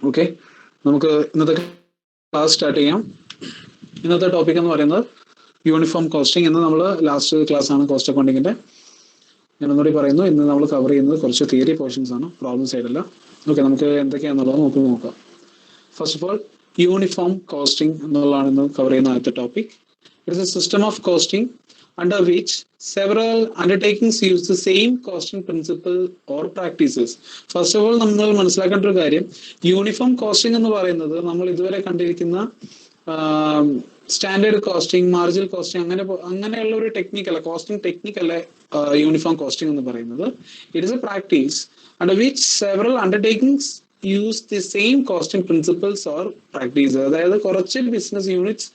Okay, നമുക്ക് ഇന്നത്തെ class start ചെയ്യാം. ഇന്നത്തെ ടോപ്പിക് എന്ന് പറയുന്നത് യൂണിഫോം കോസ്റ്റിംഗ്. ഇന്ന് നമ്മൾ ലാസ്റ്റ് ക്ലാസ് ആണ് കോസ്റ്റ് അക്കൗണ്ടിങ്ങിന്റെ. ഞാൻ ഒന്നുകൂടി പറയുന്നു, ഇന്ന് നമ്മൾ കവർ ചെയ്യുന്നത് കുറച്ച് തിയറി പോർഷൻസ് ആണ്, പ്രോബ്ലം സൈഡ് അല്ല. ഓക്കെ, നമുക്ക് എന്തൊക്കെയാണെന്നുള്ളത് നമുക്ക് നോക്കാം. First of all, uniform costing എന്നുള്ളതാണ് ഇന്ന് കവർ ചെയ്യുന്ന ആദ്യത്തെ topic. It is A system of costing under which several undertakings use the same costing principle or practices. First of all നമ്മൾ മനസ്സിലാക്കേണ്ട ഒരു കാര്യം, യൂണിഫോം കോസ്റ്റിംഗ് എന്ന് പറയുന്നത് നമ്മൾ ഇതുവരെ കണ്ടിരിക്കുന്ന സ്റ്റാൻഡേർഡ് കോസ്റ്റിംഗ്, മാർജിനൽ കോസ്റ്റിംഗ്, അങ്ങനെയുള്ള ഒരു ടെക്നിക്കല്ല, കോസ്റ്റിംഗ് ടെക്നിക്കല്ല യൂണിഫോം കോസ്റ്റിംഗ് എന്ന് പറയുന്നത്. It is A practice under which several undertakings use the same costing principles or practices. അതായത് കുറച്ച് business units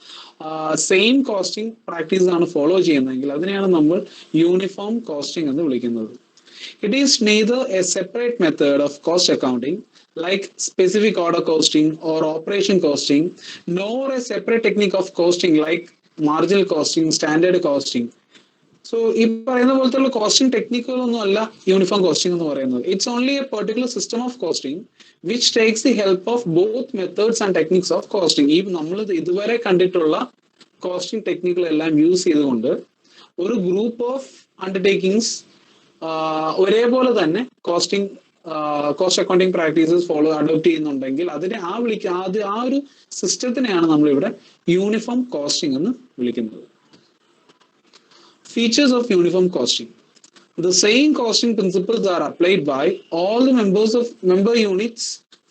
same costing practice ആണ് ഫോളോ ചെയ്യുന്നതെങ്കിൽ അതിനെയാണ് നമ്മൾ യൂണിഫോം കോസ്റ്റിംഗ് എന്ന് വിളിക്കുന്നത്. It is neither A separate method of cost accounting like specific order costing or operation costing, nor a separate technique of costing like marginal costing, standard costing. So ഈ പറയുന്ന പോലത്തെ costing ടെക്നിക്കുകളൊന്നും അല്ല uniform costing എന്ന് പറയുന്നത്. It's only A particular system of costing which takes the help of both methods and techniques of costing. ഈ നമ്മൾ ഇതുവരെ കണ്ടിട്ടുള്ള കോസ്റ്റിംഗ് ടെക്നിക്കുകളെല്ലാം യൂസ് ചെയ്തുകൊണ്ട് ഒരു ഗ്രൂപ്പ് ഓഫ് അണ്ടർടേക്കിങ്സ് ഒരേപോലെ തന്നെ കോസ്റ്റ് അക്കൗണ്ടിങ് പ്രാക്ടീസസ് അഡോപ്റ്റ് ചെയ്യുന്നുണ്ടെങ്കിൽ അതിനെ ആ ഒരു സിസ്റ്റത്തിനെയാണ് നമ്മളിവിടെ യൂണിഫോം കോസ്റ്റിംഗ് എന്ന് വിളിക്കുന്നത്. Features of uniform costing. The same costing principles are applied by all the member units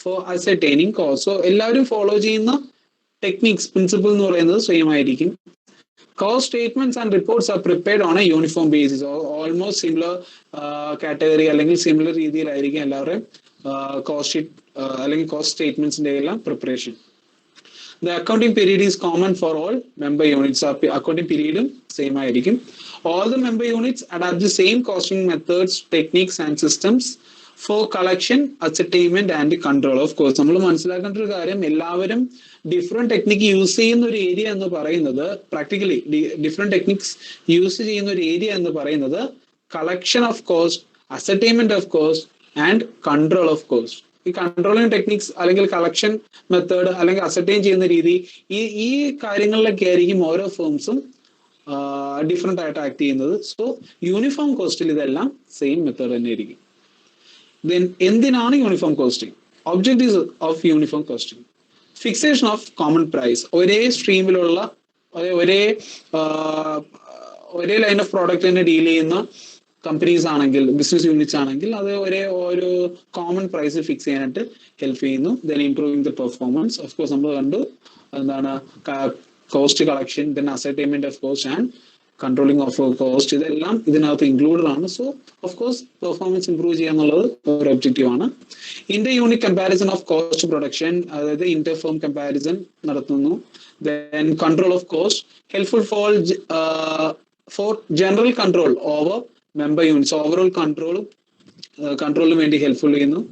for ascertaining cost. So എല്ലാവരും ഫോളോ ചെയ്യുന്ന ടെക്നിക്സ്, പ്രിൻസിപ്പിൾ എന്ന് പറയുന്നത് സെയിം ആയിരിക്കും. Cost statements and reports are prepared on a uniform basis. Almost similar category അല്ലെങ്കിൽ similar രീതിയിലായിരിക്കും എല്ലാവരുടെയും cost sheet അല്ലെങ്കിൽ cost സ്റ്റേറ്റ്മെന്റ്സിന്റെ എല്ലാം preparation. The accounting period is common for all member units. Accounting period same ആയിരിക്കും. All the member units adapt the same costing methods, techniques and systems for collection, ascertainment and control. Of course, നമ്മൾ മനസ്സിലാക്കേണ്ട ഒരു കാര്യം, എല്ലാവരും different technique use ചെയ്യുന്ന ഒരു area എന്ന് പറയുന്നത്, പ്രാക്ടിക്കലി ഡിഫറെന്റ് ടെക്നിക്സ് യൂസ് ചെയ്യുന്ന ഒരു ഏരിയ എന്ന് പറയുന്നത് collection of cost, ascertainment of cost and control of cost. ഈ കൺട്രോളിങ് ടെക്നിക്സ് അല്ലെങ്കിൽ കളക്ഷൻ മെത്തേഡ് അല്ലെങ്കിൽ അസർടൈൻ ചെയ്യുന്ന രീതി, ഈ കാര്യങ്ങളിലൊക്കെ ആയിരിക്കും ഓരോ ഫേംസും ഡിഫറെന്റ് ആയിട്ട് ആക്ട് ചെയ്യുന്നത്. സോ യൂണിഫോം കോസ്റ്റിൽ ഇതെല്ലാം സെയിം മെത്തേഡ് തന്നെ ആയിരിക്കും. ദെൻ എന്തിനാണ് uniform costing? Objectives of uniform costing: fixation of common price. ഒരേ സ്ട്രീമിലുള്ള ഒരേ ലൈൻ ഓഫ് പ്രോഡക്റ്റ് തന്നെ ഡീൽ ചെയ്യുന്ന കമ്പനീസ് ആണെങ്കിൽ, ബിസിനസ് യൂണിറ്റ്സ് ആണെങ്കിൽ അത് ഒരു കോമൺ പ്രൈസ് ഫിക്സ് ചെയ്യാനായിട്ട് ഹെൽപ്പ് ചെയ്യുന്നു. Then improving the performance. Of course നമ്മൾ കണ്ടു എന്താണ് cost collection, then ascertainment of cost and controlling of cost, ഇതെല്ലാം ഇതിനകത്ത് ഇൻക്ലൂഡഡ് ആണ്. So of course performance improve ചെയ്യുക എന്നുള്ളത് ഒരു ഒബ്ജക്റ്റീവ് ആണ്. Inter unit comparison of cost production, അതായത് ഇന്റർ ഫേം കമ്പാരിസൺ നടത്തുന്നു. Then control of cost, helpful for general control over member units. Overall കൺട്രോളിന് വേണ്ടി ഹെൽപ്ഫുൾ ചെയ്യുന്നു.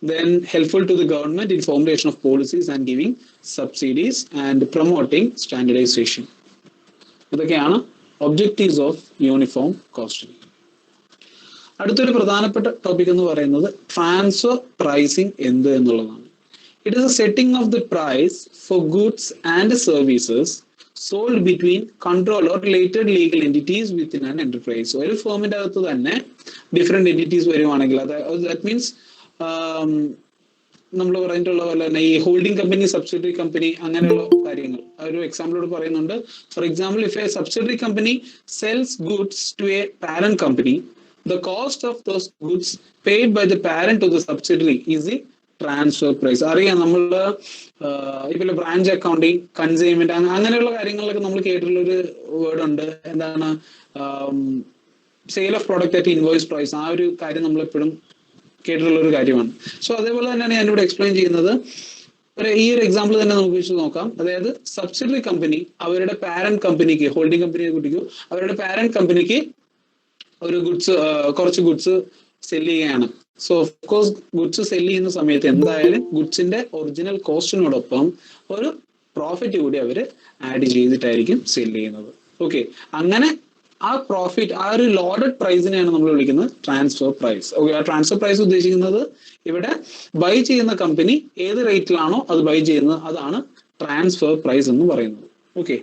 Then helpful to the government in formulation of policies and giving subsidies and promoting standardization. ഇതൊക്കെയാണ് objectives of uniform costing. അടുത്തൊരു പ്രധാനപ്പെട്ട topic എന്ന് പറയുന്നത് transfer pricing എന്ത് എന്നുള്ളതാണ്. It is a setting of the price for goods and services sold between control or related legal entities within an enterprise. ഒരു ഫേമിന്റെ അകത്ത് തന്നെ ഡിഫറെന്റ് എൻറ്റിറ്റീസ് വരുവാണെങ്കിൽ, ദാറ്റ് മീൻസ് നമ്മൾ പറഞ്ഞിട്ടുള്ള പോലെ തന്നെ ഈ ഹോൾഡിംഗ് കമ്പനി, സബ്സിഡറി കമ്പനി, അങ്ങനെയുള്ള കാര്യങ്ങൾ ഒരു എക്സാമ്പിളോട് പറയുന്നുണ്ട്. For example, if a subsidiary company sells goods to a parent company, the cost of those goods paid by the parent to the subsidiary is the transfer price. അറിയാം, നമ്മള് ഇപ്പൊ branch accounting, consignment, അങ്ങനെയുള്ള കാര്യങ്ങളിലൊക്കെ നമ്മൾ കേട്ടിട്ടുള്ള ഒരു word ഉണ്ട്, എന്താണ് sale of product at invoice price. ആ ഒരു കാര്യം നമ്മൾ എപ്പോഴും കേട്ടിട്ടുള്ള ഒരു കാര്യമാണ്. സോ അതേപോലെ തന്നെയാണ് ഞാനിവിടെ എക്സ്പ്ലെയിൻ ചെയ്യുന്നത്. ഈ ഒരു എക്സാമ്പിൾ തന്നെ നമുക്ക് വെച്ച് നോക്കാം. അതായത് സബ്സിഡറി കമ്പനി അവരുടെ പാരന്റ് കമ്പനിക്ക്, ഹോൾഡിംഗ് കമ്പനിയെ കുട്ടിക്കും അവരുടെ പാരന്റ് കമ്പനിക്ക് ഒരു കുറച്ച് ഗുഡ്സ് സെല് ചെയ്യുകയാണ്. So of course goods sell ചെയ്യുന്ന സമയത്ത് എന്തായാലും ഗുഡ്സിന്റെ ഒറിജിനൽ കോസ്റ്റിനോടൊപ്പം ഒരു പ്രോഫിറ്റ് കൂടി അവർ ആഡ് ചെയ്തിട്ടായിരിക്കും സെല് ചെയ്യുന്നത്. ഓക്കെ, അങ്ങനെ ആ പ്രോഫിറ്റ്, ആ ഒരു ലോഡഡ് പ്രൈസിനെയാണ് നമ്മൾ വിളിക്കുന്നത് ട്രാൻസ്ഫർ പ്രൈസ്. ഓക്കെ, ആ ട്രാൻസ്ഫർ പ്രൈസ് ഉദ്ദേശിക്കുന്നത് ഇവിടെ ബൈ ചെയ്യുന്ന കമ്പനി ഏത് റേറ്റിലാണോ അത് ബൈ ചെയ്യുന്നത് അതാണ് ട്രാൻസ്ഫർ പ്രൈസ് എന്ന് പറയുന്നത്. ഓക്കെ,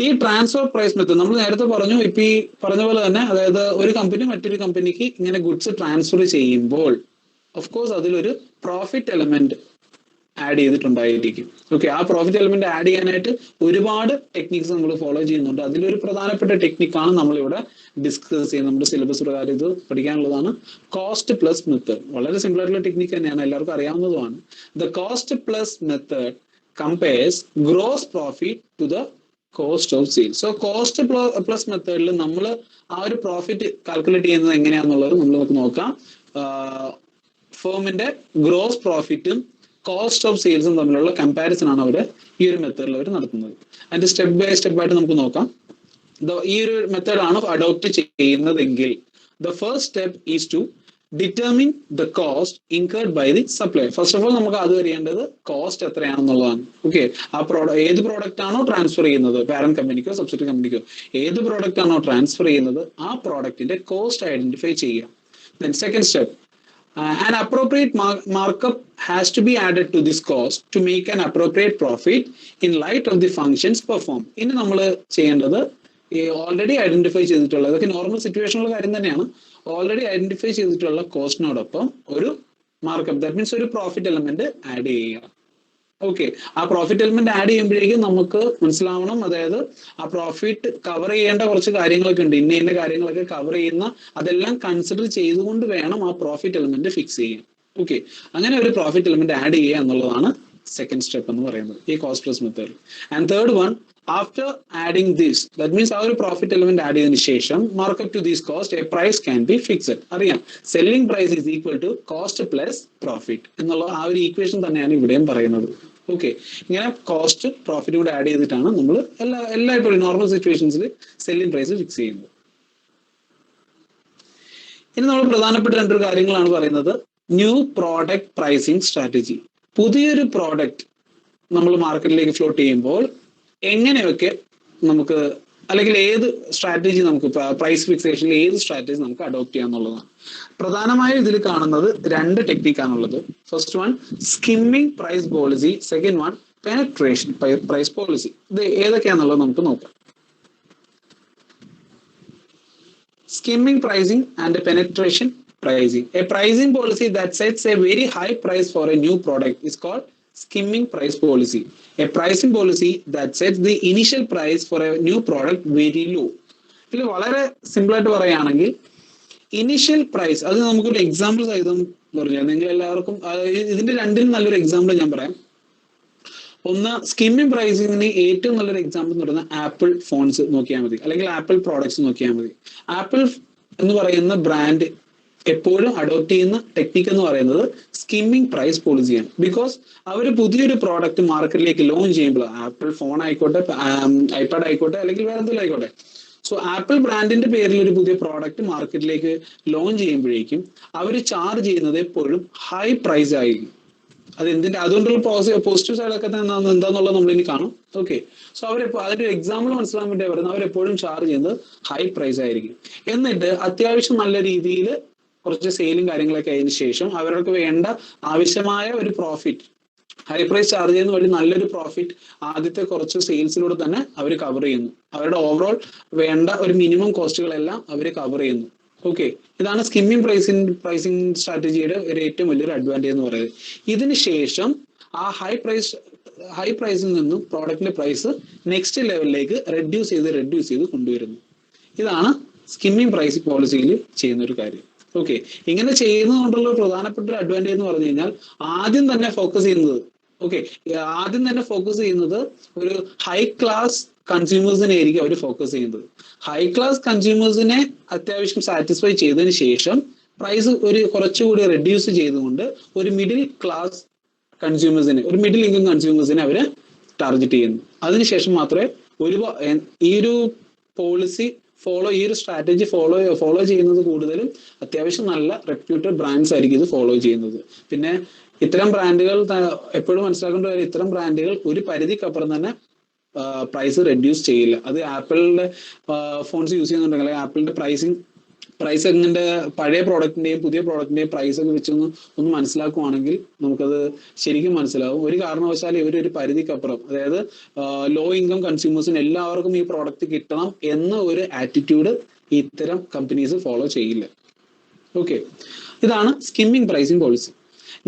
ഈ ട്രാൻസ്ഫർ പ്രൈസ് മെത്തേഡ് നമ്മൾ നേരത്തെ പറഞ്ഞു, ഇപ്പൊ ഈ പറഞ്ഞ പോലെ തന്നെ, അതായത് ഒരു കമ്പനി മറ്റൊരു കമ്പനിക്ക് ഇങ്ങനെ ഗുഡ്സ് ട്രാൻസ്ഫർ ചെയ്യുമ്പോൾ ഓഫ് കോഴ്സ് അതിലൊരു പ്രോഫിറ്റ് എലമെന്റ് ആഡ് ചെയ്തിട്ടുണ്ടായിരിക്കും. ഓക്കെ, ആ പ്രോഫിറ്റ് എലമെന്റ് ആഡ് ചെയ്യാനായിട്ട് ഒരുപാട് ടെക്നിക്സ് നമ്മൾ ഫോളോ ചെയ്യുന്നുണ്ട്. അതിലൊരു പ്രധാനപ്പെട്ട ടെക്നിക്കാണ് നമ്മളിവിടെ ഡിസ്കസ് ചെയ്യുന്നത്. നമ്മുടെ സിലബസ് പ്രകാരം ഇത് പഠിക്കാനുള്ളതാണ് കോസ്റ്റ് പ്ലസ് മെത്തേഡ്. വളരെ സിമ്പിൾ ആയിട്ടുള്ള ടെക്നിക്ക് തന്നെയാണ്, എല്ലാവർക്കും അറിയാവുന്നതുമാണ്. The cost plus method compares gross profit to the cost of sale. So cost plus മെത്തേഡിൽ നമ്മൾ ആ ഒരു പ്രോഫിറ്റ് കാൽക്കുലേറ്റ് ചെയ്യുന്നത് എങ്ങനെയാണെന്നുള്ളത് നമുക്ക് നോക്കാം. ഫേമിന്റെ ഗ്രോസ് പ്രോഫിറ്റും കോസ്റ്റ് ഓഫ് സെയിൽസും തമ്മിലുള്ള കമ്പാരിസൺ ആണ് അവർ ഈ ഒരു മെത്തേഡിൽ അവർ നടത്തുന്നത്. അതിന്റെ സ്റ്റെപ്പ് ബൈ സ്റ്റെപ്പ് ആയിട്ട് നമുക്ക് നോക്കാം. ഈ ഒരു മെത്തേഡാണ് അഡോപ്റ്റ് ചെയ്യുന്നതെങ്കിൽ the first step is to determine the cost incurred by the supplier. First of all നമുക്ക് അത് അറിയേണ്ടത് കോസ്റ്റ് എത്രയാണെന്നുള്ളതാണ്. ഓക്കെ, ആ ഏത് പ്രോഡക്റ്റ് ആണോ ട്രാൻസ്ഫർ ചെയ്യുന്നത്, പാരന്റ് കമ്പനിക്കോ സബ്സിഡറി കമ്പനിക്കോ ഏത് പ്രോഡക്റ്റ് ആണോ ട്രാൻസ്ഫർ ചെയ്യുന്നത് ആ പ്രോഡക്റ്റിന്റെ കോസ്റ്റ് ഐഡന്റിഫൈ ചെയ്യാം. Then second step, an appropriate markup has to be added to this cost to make an appropriate profit in light of the functions performed. ഇനി നമ്മൾ ചെയ്യേണ്ടത് already identify ചെയ്തിട്ടുള്ള, ഇതൊക്കെ നോർമൽ സിറ്റുവേഷനുള്ള കാര്യം തന്നെയാണ്, ഓൾറെഡി ഐഡന്റിഫൈ ചെയ്തിട്ടുള്ള കോസ്റ്റിനോടൊപ്പം ഒരു മാർക്കപ്പ്, ദാറ്റ് മീൻസ് ഒരു പ്രോഫിറ്റ് എലമെന്റ് ആഡ് ചെയ്യുക. ഓക്കെ, ആ പ്രോഫിറ്റ് എലമെന്റ് ആഡ് ചെയ്യുമ്പോഴേക്കും നമുക്ക് മനസ്സിലാവണം, അതായത് ആ പ്രോഫിറ്റ് കവർ ചെയ്യേണ്ട കുറച്ച് കാര്യങ്ങളൊക്കെ ഉണ്ട്, ഇന്ന കാര്യങ്ങളൊക്കെ കവർ ചെയ്യുന്ന, അതെല്ലാം കൺസിഡർ ചെയ്തുകൊണ്ട് വേണം ആ പ്രോഫിറ്റ് എലമെന്റ് ഫിക്സ് ചെയ്യാൻ. ഓക്കെ, അങ്ങനെ ഒരു പ്രോഫിറ്റ് എലമെന്റ് ആഡ് ചെയ്യുക എന്നുള്ളതാണ് സെക്കൻഡ് സ്റ്റെപ്പ് എന്ന് പറയുന്നത് ഈ cost plus method. And third one, after adding this, that means ആ ഒരു പ്രോഫിറ്റ് എലമെന്റ് ആഡ് ചെയ്തതിനു ശേഷം markup to this cost a price can be fixed. അറിയാം, selling price is equal to cost plus profit എന്നുള്ള ആ ഒരു equation തന്നെയാണ് ഇവിടെയും പറയുന്നത്. ഓക്കെ, ഇങ്ങനെ കോസ്റ്റ് പ്രോഫിറ്റ് കൂടെ ആഡ് ചെയ്തിട്ടാണ് നമ്മൾ എല്ലായ്പ്പോഴും നോർമൽ സിറ്റുവേഷൻസിൽ സെല്ലിംഗ് പ്രൈസ് ഫിക്സ് ചെയ്യുന്നത്. ഇനി നമ്മൾ പ്രധാനപ്പെട്ട രണ്ടൊരു കാര്യങ്ങളാണ് പറയുന്നത്. New product pricing strategy. പുതിയൊരു പ്രോഡക്റ്റ് നമ്മൾ മാർക്കറ്റിലേക്ക് ഫ്ലോട്ട് ചെയ്യുമ്പോൾ എങ്ങനെയൊക്കെ നമുക്ക്, അല്ലെങ്കിൽ ഏത് സ്ട്രാറ്റജി നമുക്ക് പ്രൈസ് ഫിക്സേഷനിൽ ഏത് സ്ട്രാറ്റജി നമുക്ക് അഡോപ്റ്റ് ചെയ്യാന്നുള്ളതാണ്. പ്രധാനമായും ഇതിൽ കാണുന്നത് രണ്ട് ടെക്നിക്കാണുള്ളത്. First one skimming price policy, second one penetration price policy. ഇത് ഏതൊക്കെയാണെന്നുള്ളത് നമുക്ക് നോക്കാം. Skimming pricing and penetration pricing. A pricing policy that sets a very high price for a new product is called skimming price policy. A pricing policy that sets the initial price for a new product very low. ഇതിൽ വളരെ simple ആയിട്ട് പറയുകയാണെങ്കിൽ initial price, അത് നമുക്കൊരു example സഹിതം പറഞ്ഞാൽ നിങ്ങൾ എല്ലാവർക്കും ഇതിന്റെ രണ്ടിനും നല്ലൊരു എക്സാമ്പിൾ ഞാൻ പറയാം. ഒന്ന്, സ്കിമ്മിങ് പ്രൈസിങ്ങിന് ഏറ്റവും നല്ലൊരു എക്സാമ്പിൾ എന്ന് പറയുന്നത് ആപ്പിൾ ഫോൺസ് നോക്കിയാൽ മതി, അല്ലെങ്കിൽ ആപ്പിൾ പ്രോഡക്ട്സ് നോക്കിയാൽ മതി. ആപ്പിൾ എന്ന് പറയുന്ന ബ്രാൻഡ് എപ്പോഴും അഡോപ്റ്റ് ചെയ്യുന്ന ടെക്നിക്ക് എന്ന് പറയുന്നത് സ്കിമ്മിങ് പ്രൈസ് പോളിസിയാണ്. ബിക്കോസ് അവർ പുതിയൊരു പ്രോഡക്റ്റ് മാർക്കറ്റിലേക്ക് ലോഞ്ച് ചെയ്യുമ്പോൾ, ആപ്പിൾ ഫോൺ ആയിക്കോട്ടെ, ഐപാഡ് ആയിക്കോട്ടെ, അല്ലെങ്കിൽ വേറെ എന്തെങ്കിലും ആയിക്കോട്ടെ, സോ ആപ്പിൾ ബ്രാൻഡിന്റെ പേരിൽ ഒരു പുതിയ പ്രോഡക്റ്റ് മാർക്കറ്റിലേക്ക് ലോഞ്ച് ചെയ്യുമ്പോഴേക്കും അവർ ചാർജ് ചെയ്യുന്നത് എപ്പോഴും ഹൈ പ്രൈസ് ആയിരിക്കും. അത് എന്തിന്റെ, അതുകൊണ്ടുള്ള പോസിറ്റീവ് സൈഡൊക്കെ എന്താന്നുള്ളത് നമ്മൾ ഇനി കാണും. ഓക്കെ, സോ അവരെപ്പോ അതിന്റെ ഒരു എക്സാമ്പിൾ മനസ്സിലാൻ വേണ്ടി പറയുന്നത് അവരെപ്പോഴും ചാർജ് ചെയ്യുന്നത് ഹൈ പ്രൈസ് ആയിരിക്കും. എന്നിട്ട് അത്യാവശ്യം നല്ല രീതിയിൽ കുറച്ച് സെയിലും കാര്യങ്ങളൊക്കെ ആയതിനു ശേഷം അവർക്ക് വേണ്ട ആവശ്യമായ ഒരു പ്രോഫിറ്റ്, ഹൈ പ്രൈസ് ചാർജ് ചെയ്യുന്ന വഴി നല്ലൊരു പ്രോഫിറ്റ് ആദ്യത്തെ കുറച്ച് സെയിൽസിലൂടെ തന്നെ അവർ കവർ ചെയ്യുന്നു. അവരുടെ ഓവറോൾ വേണ്ട ഒരു മിനിമം കോസ്റ്റുകളെല്ലാം അവർ കവർ ചെയ്യുന്നു. ഓക്കെ, ഇതാണ് സ്കിമ്മിങ് പ്രൈസിങ് സ്ട്രാറ്റജിയുടെ ഒരു ഏറ്റവും വലിയൊരു അഡ്വാൻറ്റേജ് എന്ന് പറയുന്നത്. ഇതിന് ശേഷം ആ ഹൈ പ്രൈസിൽ നിന്നും പ്രോഡക്റ്റിന്റെ പ്രൈസ് നെക്സ്റ്റ് ലെവലിലേക്ക് റെഡ്യൂസ് ചെയ്ത് കൊണ്ടുവരുന്നു. ഇതാണ് സ്കിമ്മിങ് പ്രൈസിങ് പോളിസിയിൽ ചെയ്യുന്ന ഒരു കാര്യം. ഓക്കെ, ഇങ്ങനെ ചെയ്യുന്നതുകൊണ്ടുള്ള പ്രധാനപ്പെട്ട ഒരു അഡ്വാൻറ്റേജ് എന്ന് പറഞ്ഞു കഴിഞ്ഞാൽ ആദ്യം തന്നെ ഫോക്കസ് ചെയ്യുന്നത് ഒരു ഹൈ ക്ലാസ് കൺസ്യൂമേഴ്സിനെ ആയിരിക്കും അവർ ഫോക്കസ് ചെയ്യുന്നത്. ഹൈ ക്ലാസ് കൺസ്യൂമേഴ്സിനെ അത്യാവശ്യം സാറ്റിസ്ഫൈ ചെയ്തതിന് ശേഷം പ്രൈസ് ഒരു കുറച്ചുകൂടി റെഡ്യൂസ് ചെയ്തുകൊണ്ട് ഒരു മിഡിൽ ക്ലാസ് കൺസ്യൂമേഴ്സിനെ, ഒരു മിഡിൽ ഇൻകം കൺസ്യൂമേഴ്സിനെ അവര് ടാർഗറ്റ് ചെയ്യുന്നു. അതിനുശേഷം മാത്രമേ ഈ ഒരു പോളിസി ഈ ഒരു സ്ട്രാറ്റജി ഫോളോ ചെയ്യുന്നത് കൂടുതലും അത്യാവശ്യം നല്ല റെപ്യൂട്ടഡ് ബ്രാൻഡ്സ് ആയിരിക്കും ഇത് ഫോളോ ചെയ്യുന്നത്. പിന്നെ ഇത്തരം ബ്രാൻഡുകൾ എപ്പോഴും മനസ്സിലാക്കേണ്ട കാര്യം, ഇത്തരം ബ്രാൻഡുകൾ ഒരു പരിധിക്കപ്പുറം തന്നെ പ്രൈസ് റെഡ്യൂസ് ചെയ്യില്ല. അത് ആപ്പിളിന്റെ ഫോൺസ് യൂസ് ചെയ്യുന്നുണ്ടെങ്കിൽ ആപ്പിളിന്റെ പ്രൈസ് എങ്ങനെ പഴയ പ്രോഡക്റ്റിന്റെയും പുതിയ പ്രോഡക്റ്റിന്റെയും പ്രൈസ് ഒക്കെ ഒന്ന് മനസ്സിലാക്കുവാണെങ്കിൽ നമുക്കത് ശരിക്കും മനസ്സിലാവും. ഒരു കാരണവശാലും ഇവരൊരു പരിധിക്കപ്പുറം, അതായത് ലോ ഇൻകം കൺസ്യൂമേഴ്സിന് എല്ലാവർക്കും ഈ പ്രോഡക്റ്റ് കിട്ടണം എന്ന ഒരു ആറ്റിറ്റ്യൂഡ് ഇത്തരം കമ്പനീസ് ഫോളോ ചെയ്യില്ല. ഓക്കെ, ഇതാണ് skimming pricing policy.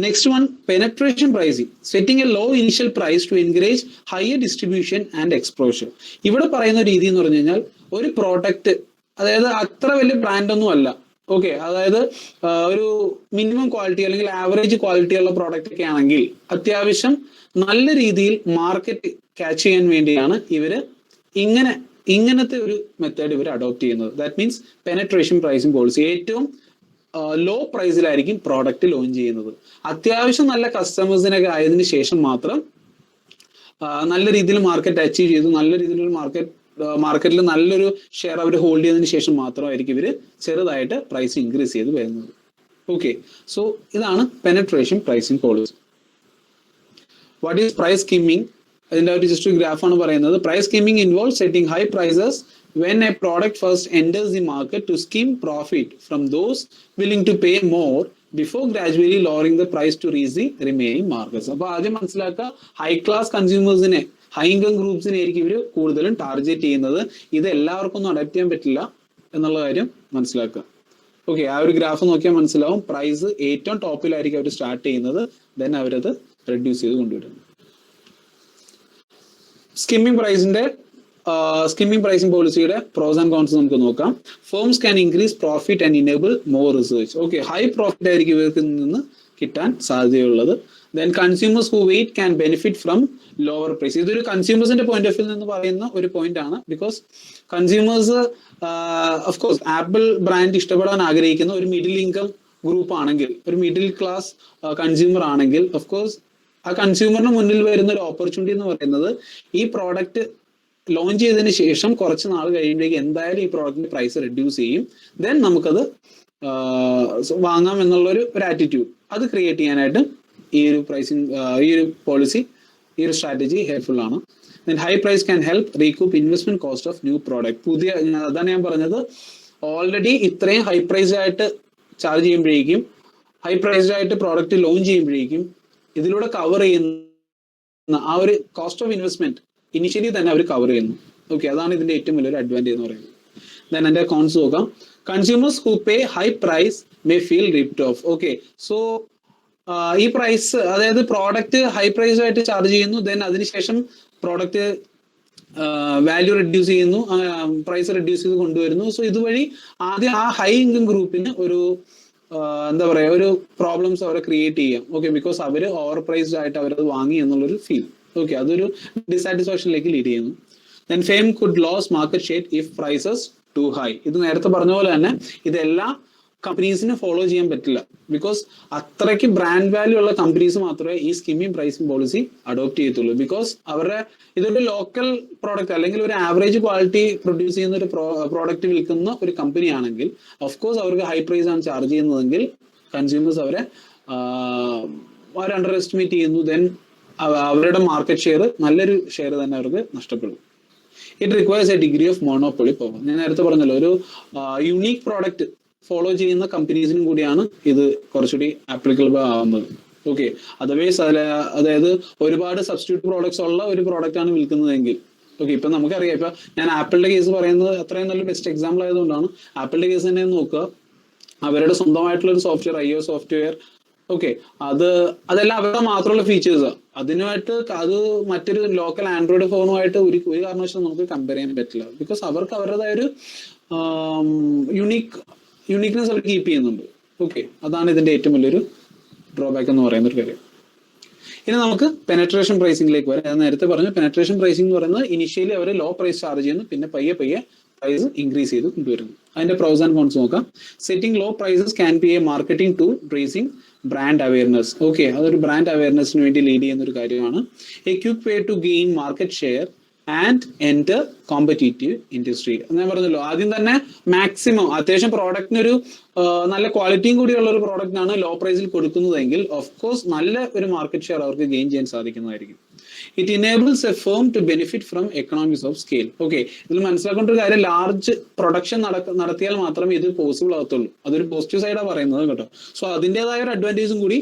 Next one, penetration pricing, setting a low initial price to encourage higher distribution and exposure. ഇവിടെ പറയുന്ന രീതി എന്ന് പറഞ്ഞു കഴിഞ്ഞാൽ ഒരു പ്രോഡക്റ്റ്, അതായത് അത്ര വലിയ ബ്രാൻഡ് ഒന്നും അല്ല, ഓക്കെ, അതായത് ഒരു മിനിമം ക്വാളിറ്റി അല്ലെങ്കിൽ ആവറേജ് ക്വാളിറ്റി ഉള്ള പ്രോഡക്റ്റ് ഒക്കെ ആണെങ്കിൽ അത്യാവശ്യം നല്ല രീതിയിൽ മാർക്കറ്റ് ക്യാച്ച് ചെയ്യാൻ വേണ്ടിയാണ് ഇവര് ഇങ്ങനത്തെ ഒരു മെത്തേഡ് ഇവർ അഡോപ്റ്റ് ചെയ്യുന്നത്. That means penetration pricing policy. ഏറ്റവും ലോ പ്രൈസിലായിരിക്കും പ്രോഡക്റ്റ് ലോഞ്ച് ചെയ്യുന്നത്. അത്യാവശ്യം നല്ല കസ്റ്റമേഴ്സിനൊക്കെ ആയതിനു ശേഷം മാത്രം നല്ല രീതിയിൽ മാർക്കറ്റ് അച്ചീവ് ചെയ്തു, നല്ല രീതിയിലുള്ള മാർക്കറ്റിൽ നല്ലൊരു ഷെയർ അവർ ഹോൾഡ് ചെയ്തതിനു ശേഷം മാത്രമായിരിക്കും ഇവർ ചെറുതായിട്ട് പ്രൈസ് ഇൻക്രീസ് ചെയ്ത് വരുന്നത്. ഓക്കെ, സോ ഇതാണ് penetration pricing policy. What is price skimming? അതിന്റെ ഒരു ജസ്റ്റ് ഗ്രാഫാണ് പറയുന്നത്. Price skimming involve setting high prices when a product first enters the market to skim profit from those willing to pay more before gradually lowering the price to reach the remaining markets. അപ്പോൾ ആദ്യം മനസ്സിലാക്കുക, high class കൺസ്യൂമേഴ്സിനെ, high income ഗ്രൂപ്പ്സിനെ ആയിരിക്കും ഇവർ കൂടുതലും target ചെയ്യുന്നത്. ഇത് എല്ലാവർക്കും ഒന്നും അഡാപ്റ്റ് ചെയ്യാൻ പറ്റില്ല എന്നുള്ള കാര്യം മനസ്സിലാക്കുക. ഓക്കെ, ആ ഒരു ഗ്രാഫ് നോക്കിയാൽ മനസ്സിലാവും. പ്രൈസ് ഏറ്റവും ടോപ്പിലായിരിക്കും അവർ സ്റ്റാർട്ട് ചെയ്യുന്നത്, ദെൻ അവരത് റെഡ്യൂസ് ചെയ്ത് കൊണ്ടുവരും. സ്കിമ്മിംഗ് പ്രൈസിംഗ് പോളിസിയുടെ പ്രോസ് ആൻഡ് കോൺസ് നമുക്ക് നോക്കാം. Firms can increase profit and enable more research. Okay, high profit ആയിരിക്കും ഇവർക്ക് നിന്ന് കിട്ടാൻ സാധ്യതയുള്ളത്. Then consumers who wait can benefit from lower price. ഇതൊരു കൺസ്യൂമേഴ്സിന്റെ പോയിന്റ് ഓഫ് വ്യൂ നിന്ന് പറയുന്ന ഒരു പോയിന്റ് ആണ്. Because consumers of course apple brand ഇഷ്ടപ്പെടാൻ ആഗ്രഹിക്കുന്ന ഒരു മിഡിൽ ഇൻകം ഗ്രൂപ്പ് ആണെങ്കിൽ, ഒരു മിഡിൽ ക്ലാസ് കൺസ്യൂമർ ആണെങ്കിൽ ഓഫ്കോഴ്സ് ആ കൺസ്യൂമറിന് മുന്നിൽ വരുന്ന ഒരു ഓപ്പർച്യൂണിറ്റി എന്ന് പറയുന്നത് ഈ പ്രോഡക്റ്റ് ലോഞ്ച് ചെയ്തതിന് ശേഷം കുറച്ച് നാൾ കഴിയുമ്പോഴേക്ക് എന്തായാലും ഈ പ്രോഡക്റ്റിന്റെ പ്രൈസ് റെഡ്യൂസ് ചെയ്യും, ദെൻ നമുക്കത് വാങ്ങാം എന്നുള്ളൊരു ആറ്റിറ്റ്യൂഡ് അത് ക്രിയേറ്റ് ചെയ്യാനായിട്ട് ഈ ഒരു പ്രൈസിങ്, ഈ ഒരു പോളിസി, ഈ ഒരു സ്ട്രാറ്റജി ഹെൽപ്ഫുൾ ആണ്. Then high price can help recoup investment cost of new product. അതാണ് ഞാൻ പറഞ്ഞത്, ഓൾറെഡി ഇത്രയും ഹൈ പ്രൈസ് ആയിട്ട് ചാർജ് ചെയ്യുമ്പോഴേക്കും, ഹൈ പ്രൈസ്ഡ് ആയിട്ട് പ്രോഡക്റ്റ് ലോഞ്ച് ചെയ്യുമ്പോഴേക്കും ഇതിലൂടെ കവർ ചെയ്യുന്ന ആ ഒരു കോസ്റ്റ് ഓഫ് ഇൻവെസ്റ്റ്മെന്റ് ഇനിഷ്യലി തന്നെ അവർ കവർ ചെയ്യുന്നു. ഓക്കെ, അതാണ് ഇതിന്റെ ഏറ്റവും വലിയൊരു അഡ്വാൻറ്റേജ് എന്ന് പറയുന്നത്. ദെൻ എന്റെ കോൺസ് നോക്കാം. Consumers who pay high price may feel ripped off. Okay, so ഈ പ്രൈസ്, അതായത് പ്രോഡക്റ്റ് ഹൈ പ്രൈസ് ആയിട്ട് ചാർജ് ചെയ്യുന്നു, ദെൻ അതിനുശേഷം പ്രോഡക്റ്റ് വാല്യൂ റെഡ്യൂസ് ചെയ്യുന്നു, പ്രൈസ് റെഡ്യൂസ് ചെയ്ത് കൊണ്ടുവരുന്നു. സോ ഇതുവഴി ആദ്യം ആ ഹൈ ഇൻകം ഗ്രൂപ്പിന് ഒരു എന്താ പറയുക, ഒരു പ്രോബ്ലംസ് അവരെ ക്രിയേറ്റ് ചെയ്യാം. ഓക്കെ, ബിക്കോസ് അവർ ഓവർ പ്രൈസ്ഡ് ആയിട്ട് അവരത് വാങ്ങി എന്നുള്ളൊരു ഫീൽ. ഓക്കെ, അതൊരു ഡിസാറ്റിസ്ഫാക്ഷനിലേക്ക് ലീഡ് ചെയ്യുന്നു. Then firm could lose market share if prices too high. ഇത് നേരത്തെ പറഞ്ഞ പോലെ തന്നെ ഇതെല്ലാ കമ്പനീസിന് ഫോളോ ചെയ്യാൻ പറ്റില്ല. ബിക്കോസ് അത്രയ്ക്ക് ബ്രാൻഡ് വാല്യൂ ഉള്ള കമ്പനീസ് മാത്രമേ ഈ സ്കിമ്മിംഗ് പ്രൈസിംഗ് പോളിസി അഡോപ്റ്റ് ചെയ്യത്തുള്ളൂ. ബിക്കോസ് അവരുടെ ഇതൊരു ലോക്കൽ പ്രോഡക്റ്റ് അല്ലെങ്കിൽ ഒരു ആവറേജ് ക്വാളിറ്റി പ്രൊഡ്യൂസ് ചെയ്യുന്ന ഒരു പ്രോഡക്റ്റ് വിൽക്കുന്ന ഒരു കമ്പനി ആണെങ്കിൽ ഓഫ്കോഴ്സ് അവർക്ക് ഹൈ പ്രൈസ് ആണ് ചാർജ് ചെയ്യുന്നതെങ്കിൽ കൺസ്യൂമേഴ്സ് അവരെ അവർ അണ്ടർ എസ്റ്റിമേറ്റ് ചെയ്യുന്നു. ദെൻ അവരുടെ മാർക്കറ്റ് ഷെയർ, നല്ലൊരു ഷെയർ തന്നെ അവർക്ക് നഷ്ടപ്പെടും. It requires A degree of monopoly power. ഞാൻ നേരത്തെ പറഞ്ഞല്ലോ, ഒരു യുണീക്ക് പ്രോഡക്റ്റ് ഫോളോ ചെയ്യുന്ന കമ്പനീസിനും കൂടിയാണ് ഇത് കുറച്ചുകൂടി ആപ്ലിക്കബിൾ ആവുന്നത്. ഓക്കെ, അതർവൈസ് അതായത് ഒരുപാട് സബ്സ്റ്റിറ്റ്യൂട്ട് പ്രോഡക്ട്സ് ഉള്ള ഒരു പ്രോഡക്റ്റ് ആണ് വിൽക്കുന്നതെങ്കിൽ, ഓക്കെ, ഇപ്പൊ നമുക്കറിയാം, ഇപ്പൊ ഞാൻ ആപ്പിളിന്റെ കേസ് പറയുന്നത് അത്രയും നല്ല ബെസ്റ്റ് എക്സാമ്പിൾ ആയതുകൊണ്ടാണ്. ആപ്പിളിന്റെ കേസ് തന്നെ നോക്കുക, അവരുടെ സ്വന്തമായിട്ടുള്ള ഒരു സോഫ്റ്റ്വെയർ, iOS സോഫ്റ്റ്വെയർ, ഓക്കെ, അതെല്ലാം അവരുടെ മാത്രമുള്ള ഫീച്ചേഴ്സാണ്. അതിനുമായിട്ട് അത് മറ്റൊരു ലോക്കൽ ആൻഡ്രോയിഡ് ഫോണുമായിട്ട് ഒരു കാരണവശാലും നമുക്ക് കമ്പയർ ചെയ്യാൻ പറ്റില്ല. ബിക്കോസ് അവർക്ക് അവരുടേതായ ഒരു യുണീക്നെസ് അവർ കീപ്പ് ചെയ്യുന്നുണ്ട്. ഓക്കെ, അതാണ് ഇതിന്റെ ഏറ്റവും വലിയൊരു ഡ്രോബാക്ക് എന്ന് പറയുന്ന ഒരു കാര്യം. ഇനി നമുക്ക് പെനട്രേഷൻ പ്രൈസിംഗിലേക്ക് വരാം. ഞാൻ നേരത്തെ പറഞ്ഞു, പെനട്രേഷൻ പ്രൈസിംഗ് എന്ന് പറയുന്നത് ഇനിഷ്യലി അവർ ലോ പ്രൈസ് ചാർജ് ചെയ്യുന്നു, പിന്നെ പയ്യെ പ്രൈസ് ഇൻക്രീസ് ചെയ്ത് കൊണ്ടുവരുന്നു. അതിന്റെ പ്രോസ് ആൻഡ് കോൺസ് നോക്കാം. Setting low prices can be a marketing tool raising brand awareness. Okay, അതൊരു ബ്രാൻഡ് അവയർനെസ്സിന് വേണ്ടി ലീഡ് ചെയ്യുന്ന ഒരു കാര്യമാണ്. A quick way to gain market share and enter competitive industry. ഞാൻ പറഞ്ഞല്ലോ, ആദ്യം തന്നെ മാക്സിമം അത്യാവശ്യം പ്രോഡക്റ്റിനൊരു നല്ല ക്വാളിറ്റിയും കൂടിയുള്ള ഒരു പ്രോഡക്റ്റിനാണ് ലോ പ്രൈസിൽ കൊടുക്കുന്നതെങ്കിൽ ഓഫ് കോഴ്സ് നല്ല ഒരു മാർക്കറ്റ് ഷെയർ അവർക്ക് ഗെയിൻ ചെയ്യാൻ സാധിക്കുന്നതായിരിക്കും. It enables a firm to benefit from economics of scale. Okay, ഇതിൽ മനസ്സിലാക്കേണ്ട ഒരു കാര്യം, ലാർജ് പ്രൊഡക്ഷൻ നടത്തിയാൽ മാത്രമേ ഇത് പോസിബിൾ ആകത്തുള്ളൂ. അതൊരു പോസിറ്റീവ് സൈഡാണ് പറയുന്നത് കേട്ടോ. സോ അതിൻ്റെതായ ഒരു അഡ്വാൻറ്റേജും കൂടി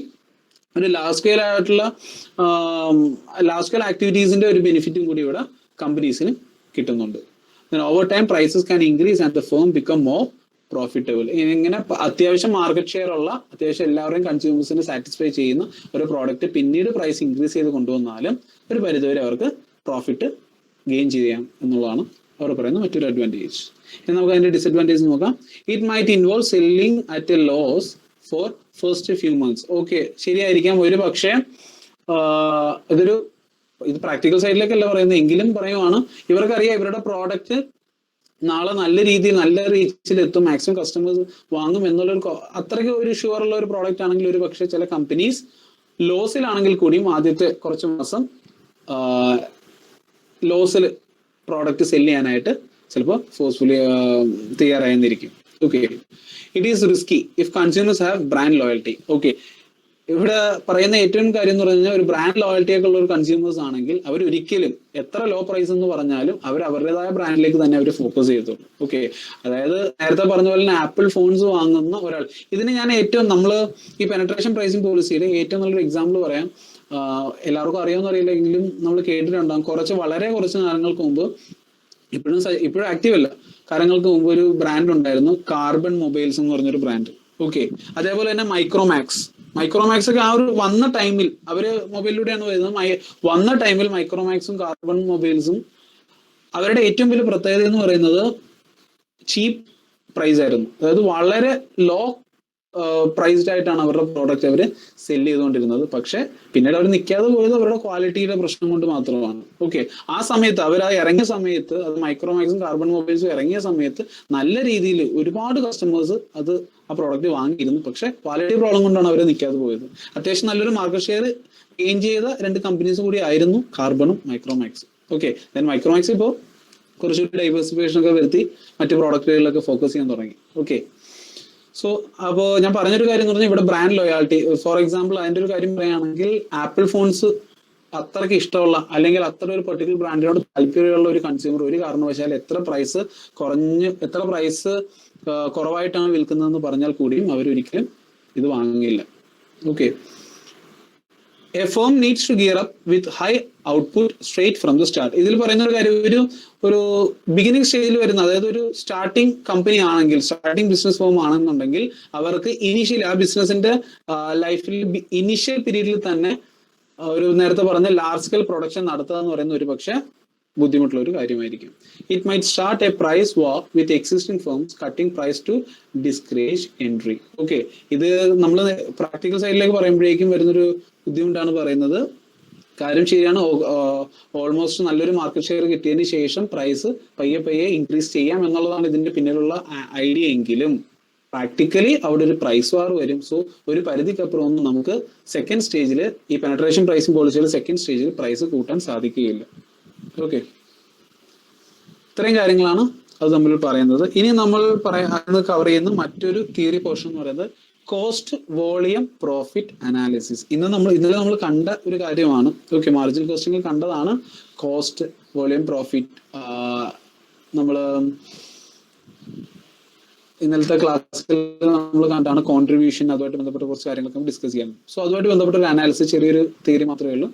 ഒരു ലാർജ് സ്കെയിൽ ആയിട്ടുള്ള ലാർജ് സ്കെയിൽ ആക്ടിവിറ്റീസിന്റെ ഒരു ബെനിഫിറ്റും കൂടി ഇവിടെ കമ്പനീസിന് കിട്ടുന്നുണ്ട്. Over time prices can increase and the firm become more profitable. ഇങ്ങനെ അത്യാവശ്യം മാർക്കറ്റ് ഷെയർ ഉള്ള, അത്യാവശ്യം എല്ലാവരെയും കൺസ്യൂമേഴ്സിനെ സാറ്റിസ്ഫൈ ചെയ്യുന്ന ഒരു പ്രോഡക്റ്റ് പിന്നീട് പ്രൈസ് ഇൻക്രീസ് ചെയ്ത് കൊണ്ടുവന്നാലും ഒരു പരിധിവരെ അവർക്ക് പ്രോഫിറ്റ് ഗെയിൻ ചെയ്യാം എന്നുള്ളതാണ് അവർ പറയുന്ന മറ്റൊരു അഡ്വാൻറ്റേജ്. ഇനി നമുക്ക് അതിന്റെ ഡിസഡ്വാൻറ്റേജ് നോക്കാം. It might involve selling at a loss for first few months. Okay, ശരിയായിരിക്കാം. ഒരു പക്ഷേ ഇത് പ്രാക്ടിക്കൽ സൈഡിലേക്കല്ല പറയുന്നത്, എങ്കിലും പറയുവാണ്, ഇവർക്കറിയാം ഇവരുടെ പ്രോഡക്റ്റ് നാളെ നല്ല രീതിയിൽ നല്ല റീച്ചിൽ എത്തും, മാക്സിമം കസ്റ്റമേഴ്സ് വാങ്ങും എന്നുള്ളൊരു അത്രയ്ക്ക് ഒരു ഷുവർ ഉള്ള ഒരു പ്രോഡക്റ്റ് ആണെങ്കിൽ ഒരു പക്ഷേ ചില കമ്പനീസ് ലോസിലാണെങ്കിൽ കൂടിയും ആദ്യത്തെ കുറച്ച് മാസം ലോസിൽ പ്രോഡക്റ്റ് സെല് ചെയ്യാനായിട്ട് ചിലപ്പോൾ ഫോഴ്സ്ഫുള്ളി തയ്യാറായിരിക്കും. Okay, it is risky if consumers have brand loyalty. Okay, ഇവിടെ പറയുന്ന ഏറ്റവും കാര്യം എന്ന് പറഞ്ഞാൽ ഒരു ബ്രാൻഡ് ലോയൽറ്റി ഒക്കെ ഉള്ള ഒരു കൺസ്യൂമേഴ്സ് ആണെങ്കിൽ അവർ ഒരിക്കലും എത്ര ലോ പ്രൈസ് എന്ന് പറഞ്ഞാലും അവർ അവരുടേതായ ബ്രാൻഡിലേക്ക് തന്നെ അവർ ഫോക്കസ് ചെയ്യത്തുള്ളൂ. ഓക്കെ, അതായത് നേരത്തെ പറഞ്ഞ പോലെ തന്നെ ആപ്പിൾ ഫോൺസ് വാങ്ങുന്ന ഒരാൾ, ഇതിന് ഞാൻ നമ്മൾ ഈ പെനട്രേഷൻ പ്രൈസിംഗ് പോളിസിയിൽ ഏറ്റവും നല്ലൊരു എക്സാമ്പിൾ പറയാം. എല്ലാവർക്കും അറിയാമെന്ന് അറിയില്ലെങ്കിലും നമ്മൾ കേട്ടിട്ടുണ്ടാകും, വളരെ കുറച്ച് കാലങ്ങൾക്ക് മുമ്പ്, ഇപ്പോഴും ആക്റ്റീവ് അല്ല, കാലങ്ങൾക്ക് മുമ്പ് ഒരു ബ്രാൻഡ് ഉണ്ടായിരുന്നു, കാർബൺ മൊബൈൽസ് എന്ന് പറഞ്ഞൊരു ബ്രാൻഡ്. ഓക്കെ, അതേപോലെ തന്നെ മൈക്രോമാക്സ് ഒക്കെ ആ ഒരു വന്ന ടൈമിൽ, അവര് മൊബൈലിലൂടെയാണ് വരുന്നത്, വന്ന ടൈമിൽ മൈക്രോമാക്സും കാർബൺ മൊബൈൽസും അവരുടെ ഏറ്റവും വലിയ പ്രത്യേകത എന്ന് പറയുന്നത് ചീപ്പ് പ്രൈസ് ആയിരുന്നു. അതായത് വളരെ ലോ പ്രൈസ്ഡ് ആയിട്ടാണ് അവരുടെ പ്രോഡക്റ്റ് അവർ സെല് ചെയ്തുകൊണ്ടിരുന്നത്. പക്ഷെ പിന്നീട് അവർ നിൽക്കാതെ പോയത് അവരുടെ ക്വാളിറ്റിയുടെ പ്രശ്നം കൊണ്ട് മാത്രമാണ്. ഓക്കെ, ആ സമയത്ത് അവർ ഇറങ്ങിയ സമയത്ത്, അത് മൈക്രോമാക്സും കാർബൺ മൊബൈൽസും ഇറങ്ങിയ സമയത്ത് നല്ല രീതിയിൽ ഒരുപാട് കസ്റ്റമേഴ്സ് ആ പ്രോഡക്റ്റ് വാങ്ങിയിരുന്നു. പക്ഷെ ക്വാളിറ്റി പ്രോബ്ലം കൊണ്ടാണ് അവർ നിൽക്കാതെ പോയത്. അത്യാവശ്യം നല്ലൊരു മാർക്കറ്റ് ഷെയർ ഗെയിൻ ചെയ്ത രണ്ട് കമ്പനീസ് കൂടി ആയിരുന്നു കാർബണും മൈക്രോമാക്സും. ഓക്കെ, ദെൻ മൈക്രോമാക്സ് ഇപ്പോൾ കുറച്ചൊരു ഡൈവേഴ്സിഫിക്കേഷൻ ഒക്കെ വരുത്തി മറ്റു പ്രോഡക്റ്റുകളിലൊക്കെ ഫോക്കസ് ചെയ്യാൻ തുടങ്ങി. ഓക്കെ, സോ അപ്പോൾ ഞാൻ പറഞ്ഞൊരു കാര്യം എന്ന് പറഞ്ഞാൽ ഇവിടെ ബ്രാൻഡ് ലോയാലിറ്റി, ഫോർ എക്സാമ്പിൾ അതിന്റെ ഒരു കാര്യം പറയുകയാണെങ്കിൽ, ആപ്പിൾ ഫോൺസ് അത്രയ്ക്ക് ഇഷ്ടമുള്ള അല്ലെങ്കിൽ അത്ര ഒരു പെർട്ടിക്കുലർ ബ്രാൻഡിനോട് താല്പര്യമുള്ള ഒരു കൺസ്യൂമർ ഒരു കാരണവശാൽ എത്ര പ്രൈസ് കുറവായിട്ടാണ് വിൽക്കുന്നതെന്ന് പറഞ്ഞാൽ കൂടിയും അവരൊരിക്കലും ഇത് വാങ്ങില്ല. Okay, a firm needs to gear up with high output straight from the start. ഇതിൽ പറയുന്ന ഒരു കാര്യം, ഒരു ബിഗിനിങ് സ്റ്റേജിൽ വരുന്ന, അതായത് ഒരു സ്റ്റാർട്ടിംഗ് കമ്പനി ആണെങ്കിൽ, സ്റ്റാർട്ടിംഗ് ബിസിനസ് ഫോം ആണെന്നുണ്ടെങ്കിൽ അവർക്ക് ഇനീഷ്യലി ആ ബിസിനസിന്റെ ലൈഫിൽ ഇനീഷ്യൽ പീരീഡിൽ തന്നെ ഒരു നേരത്തെ പറഞ്ഞ ലാർജ് സ്കെയിൽ പ്രൊഡക്ഷൻ നടത്തുക എന്ന് പറയുന്ന ഒരു പക്ഷേ ബുദ്ധിമുട്ടുള്ള ഒരു കാര്യമായിരിക്കും. It might start a price war with existing firms cutting price to discourage entry. Okay, ഇത് നമ്മൾ പ്രാക്ടിക്കൽ സൈഡിലേക്ക് പറയുമ്പോഴേക്കും വരുന്നൊരു ബുദ്ധിമുട്ടാണ് പറയുന്നത്. കാര്യം ശരിയാണ്, ഓൾമോസ്റ്റ് നല്ലൊരു മാർക്കറ്റ് ഷെയർ കിട്ടിയതിന് ശേഷം പ്രൈസ് പയ്യെ ഇൻക്രീസ് ചെയ്യാം എന്നുള്ളതാണ് ഇതിന്റെ പിന്നിലുള്ള ഐഡിയ എങ്കിലും പ്രാക്ടിക്കലി അവിടെ ഒരു പ്രൈസ് വാർ വരും. സോ ഒരു പരിധിക്കപ്പുറം ഒന്നും നമുക്ക് സെക്കൻഡ് സ്റ്റേജിൽ ഈ പെനട്രേഷൻ പ്രൈസിംഗ് പോളിസിയിൽ സെക്കൻഡ് സ്റ്റേജിൽ പ്രൈസ് കൂട്ടാൻ സാധിക്കുകയില്ല. ഓക്കെ, ഇത്രയും കാര്യങ്ങളാണ് അത് നമ്മൾ പറയുന്നത്. ഇനി നമ്മൾ കവർ ചെയ്യുന്ന മറ്റൊരു തിയറി പോർഷൻ എന്ന് പറയുന്നത് കോസ്റ്റ് വോളിയം പ്രോഫിറ്റ് അനാലിസിസ്. ഇന്നലെ നമ്മൾ കണ്ട ഒരു കാര്യമാണ്. ഓക്കെ, മാർജിനൽ കോസ്റ്റിംഗ് കണ്ടതാണ് കോസ്റ്റ് വോളിയം പ്രോഫിറ്റ്. നമ്മൾ ഇന്നലത്തെ ക്ലാസ്സിൽ നമ്മൾ കണ്ടാണ് കോൺട്രിബ്യൂഷൻ, അതുമായിട്ട് ബന്ധപ്പെട്ട കുറച്ച് കാര്യങ്ങളൊക്കെ ഡിസ്കസ് ചെയ്യാം. സോ അതുമായിട്ട് ബന്ധപ്പെട്ട ഒരു അനാലിസിസ്, ചെറിയൊരു തിയറി മാത്രമേ ഉള്ളൂ.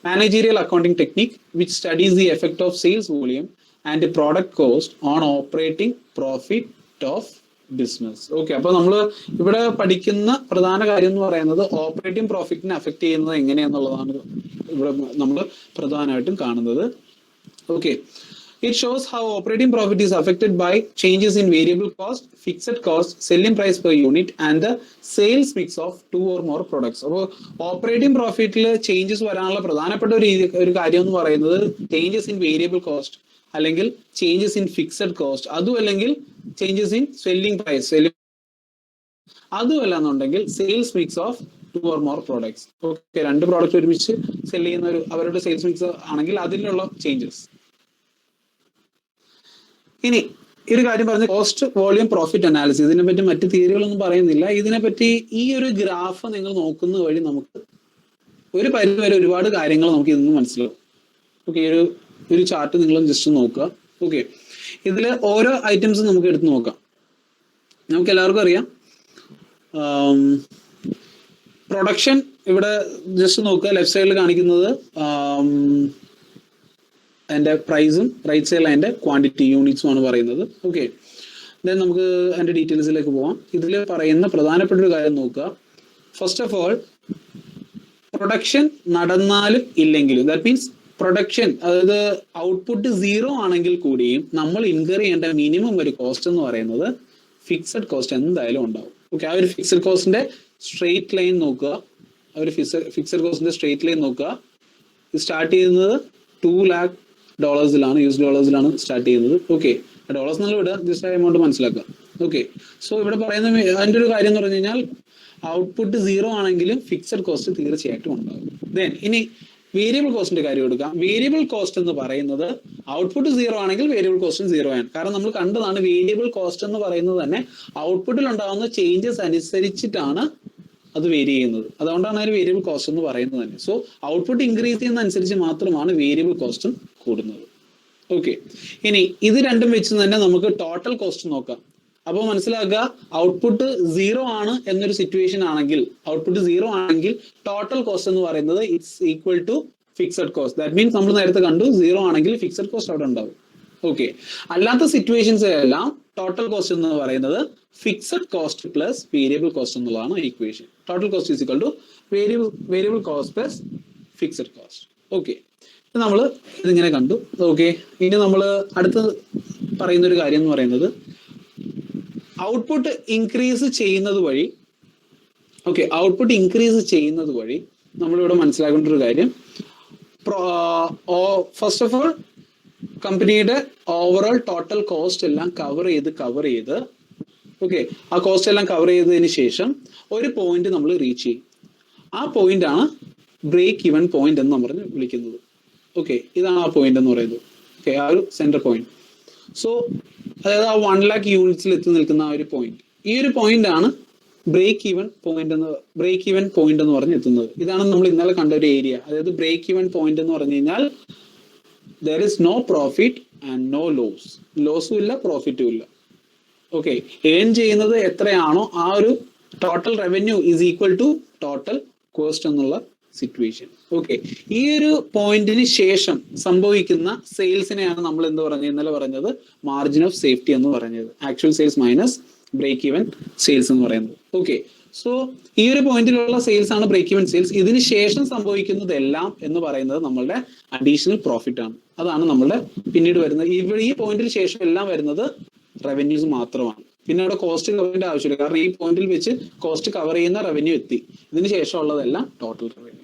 Managerial accounting technique which studies the effect of sales volume and product cost on operating profit of business. Okay, അപ്പൊ നമ്മൾ ഇവിടെ പഠിക്കുന്ന പ്രധാന കാര്യം എന്ന് പറയുന്നത് ഓപ്പറേറ്റിംഗ് പ്രോഫിറ്റിനെ അഫക്ട് ചെയ്യുന്നത് എങ്ങനെയാന്നുള്ളതാണ് ഇവിടെ നമ്മൾ പ്രധാനമായിട്ടും കാണുന്നത്. Okay, it shows how operating profit is affected by changes in variable cost, fixed cost, selling price per unit and the sales mix of two or more products. അപ്പോൾ ഓപ്പറേറ്റിംഗ് പ്രോഫിറ്റിൽ ചേഞ്ചസ് വരാനുള്ള പ്രധാനപ്പെട്ട ഒരു കാര്യം എന്ന് പറയുന്നത് ചേഞ്ചസ് ഇൻ വേരിയബിൾ കോസ്റ്റ്, അല്ലെങ്കിൽ changes in fixed cost, അതും അല്ലെങ്കിൽ ചേഞ്ചസ് ഇൻ സെല്ലിംഗ് പ്രൈസ്, അതുമല്ല എന്നുണ്ടെങ്കിൽ sales mix of two or more products. Okay, രണ്ട് പ്രോഡക്റ്റ് ഒരുമിച്ച് സെല് ചെയ്യുന്ന അവരുടെ സെയിൽസ് മിക്സ് ആണെങ്കിൽ അതിലുള്ള ചേഞ്ചസ്. ഇനി ഒരു കാര്യം പറഞ്ഞ കോസ്റ്റ് വോളിയം പ്രോഫിറ്റ് അനാലിസിസ്, ഇതിനെപ്പറ്റി മറ്റ് തിയറികളൊന്നും പറയുന്നില്ല. ഇതിനെപ്പറ്റി ഈ ഒരു ഗ്രാഫ് നിങ്ങൾ നോക്കുന്ന വഴി നമുക്ക് ഒരു പരിധി വരെ ഒരുപാട് കാര്യങ്ങൾ നമുക്ക് ഇന്ന് മനസ്സിലാവും. ഓക്കെ, ഒരു ചാർട്ട് നിങ്ങൾ ജസ്റ്റ് നോക്കുക. ഓക്കെ, ഇതിൽ ഓരോ ഐറ്റംസ് നമുക്ക് എടുത്ത് നോക്കാം. നമുക്ക് എല്ലാവർക്കും അറിയാം പ്രൊഡക്ഷൻ ഇവിടെ ജസ്റ്റ് നോക്കുക. ലെഫ്റ്റ് സൈഡിൽ കാണിക്കുന്നത് അതിന്റെ പ്രൈസും റൈറ്റ് സൈഡിൽ അതിന്റെ ക്വാണ്ടിറ്റി യൂണിറ്റ്സും ആണ് പറയുന്നത്. ഓക്കെ, ദെൻ നമുക്ക് അതിന്റെ ഡീറ്റെയിൽസിലേക്ക് പോവാം. ഇതിൽ പറയുന്ന പ്രധാനപ്പെട്ട ഒരു കാര്യം നോക്കുക. ഫസ്റ്റ് ഓഫ് ഓൾ, പ്രൊഡക്ഷൻ നടന്നാലും ഇല്ലെങ്കിലും, ദാറ്റ് മീൻസ് പ്രൊഡക്ഷൻ, അതായത് ഔട്ട്പുട്ട് 0 ആണെങ്കിൽ കൂടിയും നമ്മൾ ഇൻകർ ചെയ്യേണ്ട മിനിമം ഒരു കോസ്റ്റ് എന്ന് പറയുന്നത് ഫിക്സഡ് കോസ്റ്റ് എന്തായാലും ഉണ്ടാവും. ഓക്കെ, ആ ഒരു ഫിക്സഡ് കോസ്റ്റിന്റെ സ്ട്രെയിറ്റ് ലൈൻ നോക്കുക. ആ ഒരു ഫിക്സഡ് കോസ്റ്റിന്റെ സ്ട്രെയിറ്റ് ലൈൻ നോക്കുക. ഇത് സ്റ്റാർട്ട് ചെയ്യുന്നത് $2 lakh US$ലാണ് സ്റ്റാർട്ട് ചെയ്യുന്നത്. ഓക്കെ, ഡോളേഴ്സ് എന്നുള്ള വിടുക, ജസ്റ്റ് ആ എമൗണ്ട് മനസ്സിലാക്കുക. ഓക്കെ, സോ ഇവിടെ പറയുന്ന അതിന്റെ ഒരു കാര്യം എന്ന് പറഞ്ഞു കഴിഞ്ഞാൽ ഔട്ട്പുട്ട് 0 ആണെങ്കിലും ഫിക്സഡ് കോസ്റ്റ് തീർച്ചയായിട്ടും ഉണ്ടാകും. ദെൻ ഇനി വേരിയബിൾ കോസ്റ്റിന്റെ കാര്യം എടുക്കാം. വേരിയബിൾ കോസ്റ്റ് എന്ന് പറയുന്നത് ഔട്ട്പുട്ട് 0 ആണെങ്കിൽ വേരിയബിൾ കോസ്റ്റും 0 ആണ്. കാരണം നമ്മൾ കണ്ടതാണ് വേരിയബിൾ കോസ്റ്റ് എന്ന് പറയുന്നത് തന്നെ ഔട്ട്പുട്ടിൽ ഉണ്ടാകുന്ന ചേഞ്ചസ് അനുസരിച്ചിട്ടാണ് അത് വേരി ചെയ്യുന്നത്. അതുകൊണ്ടാണ് അതിന് വേരിയബിൾ കോസ്റ്റ് എന്ന് പറയുന്നത് തന്നെ. സോ ഔട്ട്പുട്ട് ഇൻക്രീസ് ചെയ്യുന്ന അനുസരിച്ച് മാത്രമാണ് വേരിയബിൾ കോസ്റ്റും കൂടുന്നത്. ഓക്കെ, ഇനി ഇത് രണ്ടും വെച്ച് തന്നെ നമുക്ക് ടോട്ടൽ കോസ്റ്റ് നോക്കാം. അപ്പോൾ മനസ്സിലാക്കുക, ഔട്ട്പുട്ട് 0 ആണ് എന്നൊരു സിറ്റുവേഷൻ ആണെങ്കിൽ, ഔട്ട്പുട്ട് 0 ആണെങ്കിൽ ടോട്ടൽ കോസ്റ്റ് എന്ന് പറയുന്നത് it's equal to fixed cost. That means നമ്മൾ നേരത്തെ കണ്ടു 0 ആണെങ്കിൽ ഫിക്സഡ് കോസ്റ്റ് അവിടെ ഉണ്ടാവും. ഓക്കെ, അല്ലാത്ത സിറ്റുവേഷൻസ് എല്ലാം ടോട്ടൽ കോസ്റ്റ് എന്ന് പറയുന്നത് fixed cost plus variable cost എന്നുള്ളതാണ് equation. Total cost is equal to variable cost plus fixed cost. Okay, നമ്മൾ ഇതിങ്ങനെ കണ്ടു. ഓക്കെ, ഇനി നമ്മൾ അടുത്ത് പറയുന്ന ഒരു കാര്യം എന്ന് പറയുന്നത് ഔട്ട്പുട്ട് ഇൻക്രീസ് ചെയ്യുന്നത് വഴി, ഓക്കെ, ഔട്ട്പുട്ട് ഇൻക്രീസ് ചെയ്യുന്നത് വഴി നമ്മളിവിടെ മനസ്സിലാക്കേണ്ട ഒരു കാര്യം, ഫസ്റ്റ് ഓഫ് ഓൾ കമ്പനിയുടെ ഓവറോൾ ടോട്ടൽ കോസ്റ്റ് എല്ലാം കവർ ചെയ്ത് ഓക്കെ, ആ കോസ്റ്റ് എല്ലാം കവർ ചെയ്തതിന് ശേഷം ഒരു പോയിന്റ് നമ്മൾ റീച്ച് ചെയ്യും. ആ പോയിന്റ് ആണ് ബ്രേക്ക് ഇവൻ പോയിന്റ് എന്ന് പറഞ്ഞ് വിളിക്കുന്നത്. ഓക്കെ, ഇതാണ് ആ പോയിന്റ് എന്ന് പറയുന്നത്. ഓക്കെ, ആ ഒരു സെന്റർ പോയിന്റ്. സോ അതായത് ആ 1 lakh യൂണിറ്റ്സിൽ എത്തി നിൽക്കുന്ന ആ ഒരു പോയിന്റ്, ഈ ഒരു പോയിന്റ് ആണ് ബ്രേക്ക് ഈവൻ പോയിന്റ് എന്ന് പറഞ്ഞ് എത്തുന്നത്. ഇതാണ് നമ്മൾ ഇന്നലെ കണ്ട ഒരു ഏരിയ. അതായത് ബ്രേക്ക് ഈവൻ പോയിന്റ് എന്ന് പറഞ്ഞു കഴിഞ്ഞാൽ there is no profit and no loss. ലോസും ഇല്ല, പ്രോഫിറ്റും ഇല്ല. ഓക്കെ, ഏൺ ചെയ്യുന്നത് എത്രയാണോ ആ ഒരു total revenue is equal to total cost എന്നുള്ള സിറ്റുവേഷൻ. ഓക്കെ, ഈ ഒരു പോയിന്റിന് ശേഷം സംഭവിക്കുന്ന സെയിൽസിനെയാണ് നമ്മൾ എന്ത് പറഞ്ഞത്, ഇന്നലെ പറഞ്ഞത് മാർജിൻ ഓഫ് സേഫ്റ്റി എന്ന് പറഞ്ഞത്. Actual sales minus break even sales എന്ന് പറയുന്നത്. ഓക്കെ, സോ ഈ ഒരു പോയിന്റിലുള്ള സെയിൽസ് ആണ് ബ്രേക്ക് ഈവൻ സെയിൽസ്. ഇതിന് ശേഷം സംഭവിക്കുന്നതെല്ലാം എന്ന് പറയുന്നത് നമ്മളുടെ അഡീഷണൽ പ്രോഫിറ്റ് ആണ്. അതാണ് നമ്മളുടെ പിന്നീട് വരുന്നത്. ഇവിടെ ഈ പോയിന്റിന് ശേഷം എല്ലാം വരുന്നത് റവന്യൂസ് മാത്രമാണ്. പിന്നെ അവിടെ കോസ്റ്റ് കവർ ചെയ്യേണ്ട ആവശ്യമില്ല, കാരണം ഈ പോയിന്റിൽ വെച്ച് കോസ്റ്റ് കവർ ചെയ്യുന്ന റവന്യൂ എത്തി. ഇതിന് ശേഷം ഉള്ളതെല്ലാം ടോട്ടൽ റവന്യൂ.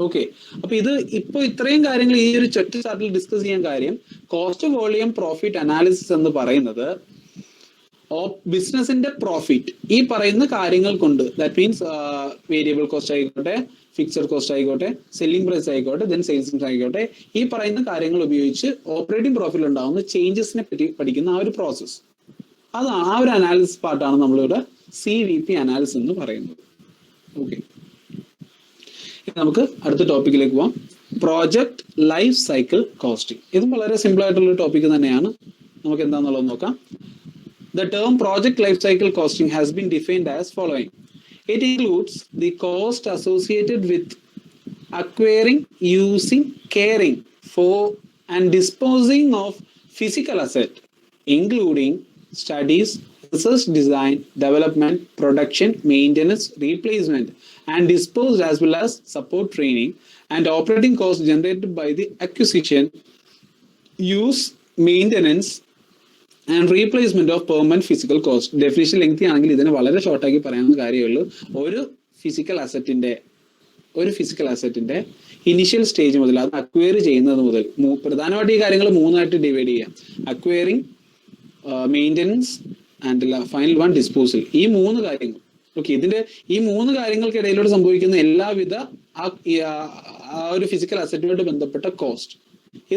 ഓക്കെ, അപ്പൊ ഇപ്പൊ ഇത്രയും കാര്യങ്ങൾ ഈ ഒരു ചൊറ്റ ചാർട്ടിൽ ഡിസ്കസ് ചെയ്യാൻ കാര്യം, കോസ്റ്റ് വോളിയം പ്രോഫിറ്റ് അനാലിസിസ് എന്ന് പറയുന്നത് ബിസിനസിന്റെ പ്രോഫിറ്റ് ഈ പറയുന്ന കാര്യങ്ങൾ കൊണ്ട്, ദാറ്റ് മീൻസ് വേരിയബിൾ കോസ്റ്റ് ആയിക്കോട്ടെ, ഫിക്സഡ് കോസ്റ്റ് ആയിക്കോട്ടെ, സെല്ലിംഗ് പ്രൈസ് ആയിക്കോട്ടെ, ദെൻ സെയിൽസ് ആയിക്കോട്ടെ, ഈ പറയുന്ന കാര്യങ്ങൾ ഉപയോഗിച്ച് ഓപ്പറേറ്റിംഗ് പ്രോഫിറ്റിൽ ഉണ്ടാകുന്ന ചേഞ്ചസിനെ പറ്റി പഠിക്കുന്ന ആ ഒരു പ്രോസസ്, അതാണ് ആ ഒരു അനാലിസിസ് പാർട്ടാണ് നമ്മളിവിടെ CVP അനാലിസിസ് എന്ന് പറയുന്നത്. ഓക്കെ, നമുക്ക് അടുത്ത ടോപ്പിക്കിലേക്ക് പോവാം. Project life cycle costing. ഇതും വളരെ സിമ്പിൾ ആയിട്ടുള്ള ടോപ്പിക് തന്നെയാണ്. നമുക്ക് എന്താണെന്നുള്ളത് നോക്കാം. The term project life cycle costing has been defined as following. It includes the cost associated with acquiring, using, caring for and disposing of physical asset, including studies, research, design, development, production, maintenance, replacement, and disposed, as well as support, training, and operating costs generated by the acquisition, use, maintenance, and replacement of permanent physical cost. Definition lengthy ആണെങ്കിൽ ഇതിനെ വളരെ short ആക്കി പറയാവുന്ന കാര്യമുള്ളൂ. ഒരു physical അസറ്റിന്റെ initial stage മുതൽ അത് acquire ചെയ്യുന്നത് മുതൽ, പ്രധാനമായിട്ട് ഈ കാര്യങ്ങൾ 3 ആയിട്ട് ഡിവൈഡ് ചെയ്യാം. Acquiring, maintenance and final one disposal. ഈ 3 കാര്യങ്ങൾ. ഓക്കെ, ഈ 3 കാര്യങ്ങൾക്കിടയിലൂടെ സംഭവിക്കുന്ന എല്ലാവിധ ആ ഒരു ഫിസിക്കൽ അസറ്റുമായിട്ട് ബന്ധപ്പെട്ട കോസ്റ്റ്,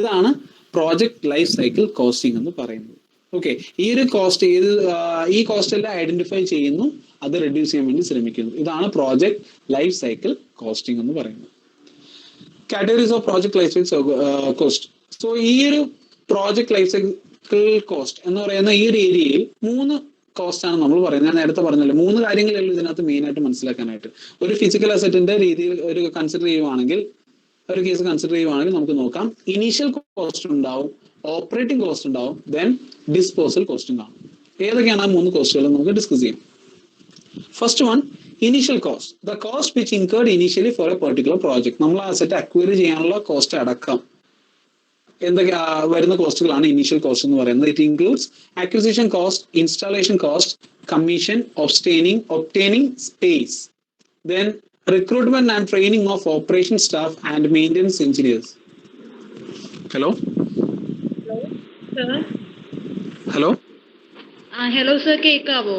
ഇതാണ് പ്രോജക്ട് ലൈഫ് സൈക്കിൾ കോസ്റ്റിംഗ് എന്ന് പറയുന്നത്. ഓക്കെ, ഈ ഒരു കോസ്റ്റ് ഈ കോസ്റ്റ് എല്ലാം ഐഡന്റിഫൈ ചെയ്യുന്നു, അത് റെഡ്യൂസ് ചെയ്യാൻ വേണ്ടി ശ്രമിക്കുന്നു. ഇതാണ് പ്രോജക്ട് ലൈഫ് സൈക്കിൾ കോസ്റ്റിംഗ് എന്ന് പറയുന്നത്. Categories of project life cycle cost. So ഈ ഒരു പ്രോജക്ട് ലൈഫ് സൈക്കിൾ കോസ്റ്റ് എന്ന് പറയുന്ന ഈ ഒരു ഏരിയയിൽ 3 കോസ്റ്റ് ആണ് നമ്മൾ പറയുന്നത്. ഞാൻ നേരത്തെ പറഞ്ഞല്ലോ 3 കാര്യങ്ങളേ ഇതിനകത്ത് മെയിൻ ആയിട്ട് മനസ്സിലാക്കാനായിട്ട്. ഒരു ഫിസിക്കൽ അസറ്റിന്റെ രീതിയിൽ ഒരു കൺസിഡർ ചെയ്യുവാണെങ്കിൽ, ഒരു കേസ് കൺസിഡർ ചെയ്യുവാണെങ്കിൽ നമുക്ക് നോക്കാം. ഇനീഷ്യൽ കോസ്റ്റ് ഉണ്ടാവും, ഓപ്പറേറ്റിംഗ് കോസ്റ്റ് ഉണ്ടാവും, ദെൻ ഡിസ്പോസൽ കോസ്റ്റും കാണും. ഏതൊക്കെയാണ് ആ 3 കോസ്റ്റുകൾ നമുക്ക് ഡിസ്കസ് ചെയ്യാം. First one, initial cost, the cost which incurred initially for a particular project. നമ്മൾ ആ അസറ്റ് അക്വയർ ചെയ്യാനുള്ള കോസ്റ്റ് അടക്കം എന്തൊക്കെ വരുന്ന കോസ്റ്റുകളാണ് ഇനീഷ്യൽ കോസ്റ്റ് എന്ന് പറയുന്നത്. It includes acquisition cost, installation cost, commission, obtaining space, then recruitment and training of operation staff and maintenance engineers. Hello? Hello? Hello sir, കേൾക്കാവോ?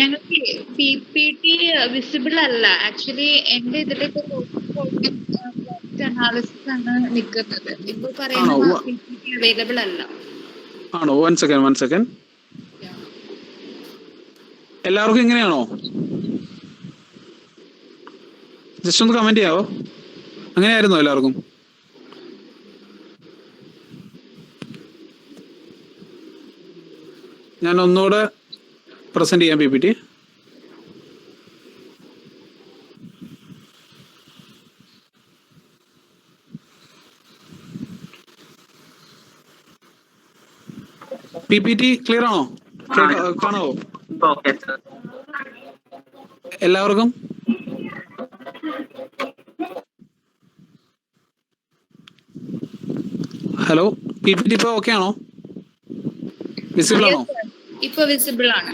ഞങ്ങൾക്ക് PPT വിസിബിൾ അല്ല ആക്ച്വലി. എന്റെ ഇതിലേക്ക് അനാലിസിസ് ആണ് നിൽക്കുന്നത്. ഇപ്പൊ പറയുന്നത് PPT അവൈലബിൾ അല്ല. ആണോ? One second. എല്ലാവർക്കും ഇങ്ങനെയാണോ? ജസ്റ്റ് ഒന്ന് കമന്റ് ചെയ്യാവോ? അങ്ങനെയായിരുന്നോ എല്ലാവർക്കും? ഞാൻ ഒന്നുകൂടെ പ്രസന്റ് ചെയ്യാം PPT. PPT ക്ലിയർ ആണോ? കാണാവോ എല്ലാവർക്കും? ഹലോ, PPT ഇപ്പൊ ഓക്കെ ആണോ? വിസിബിൾ ആണോ? ഇപ്പൊ വിസിബിൾ ആണ്.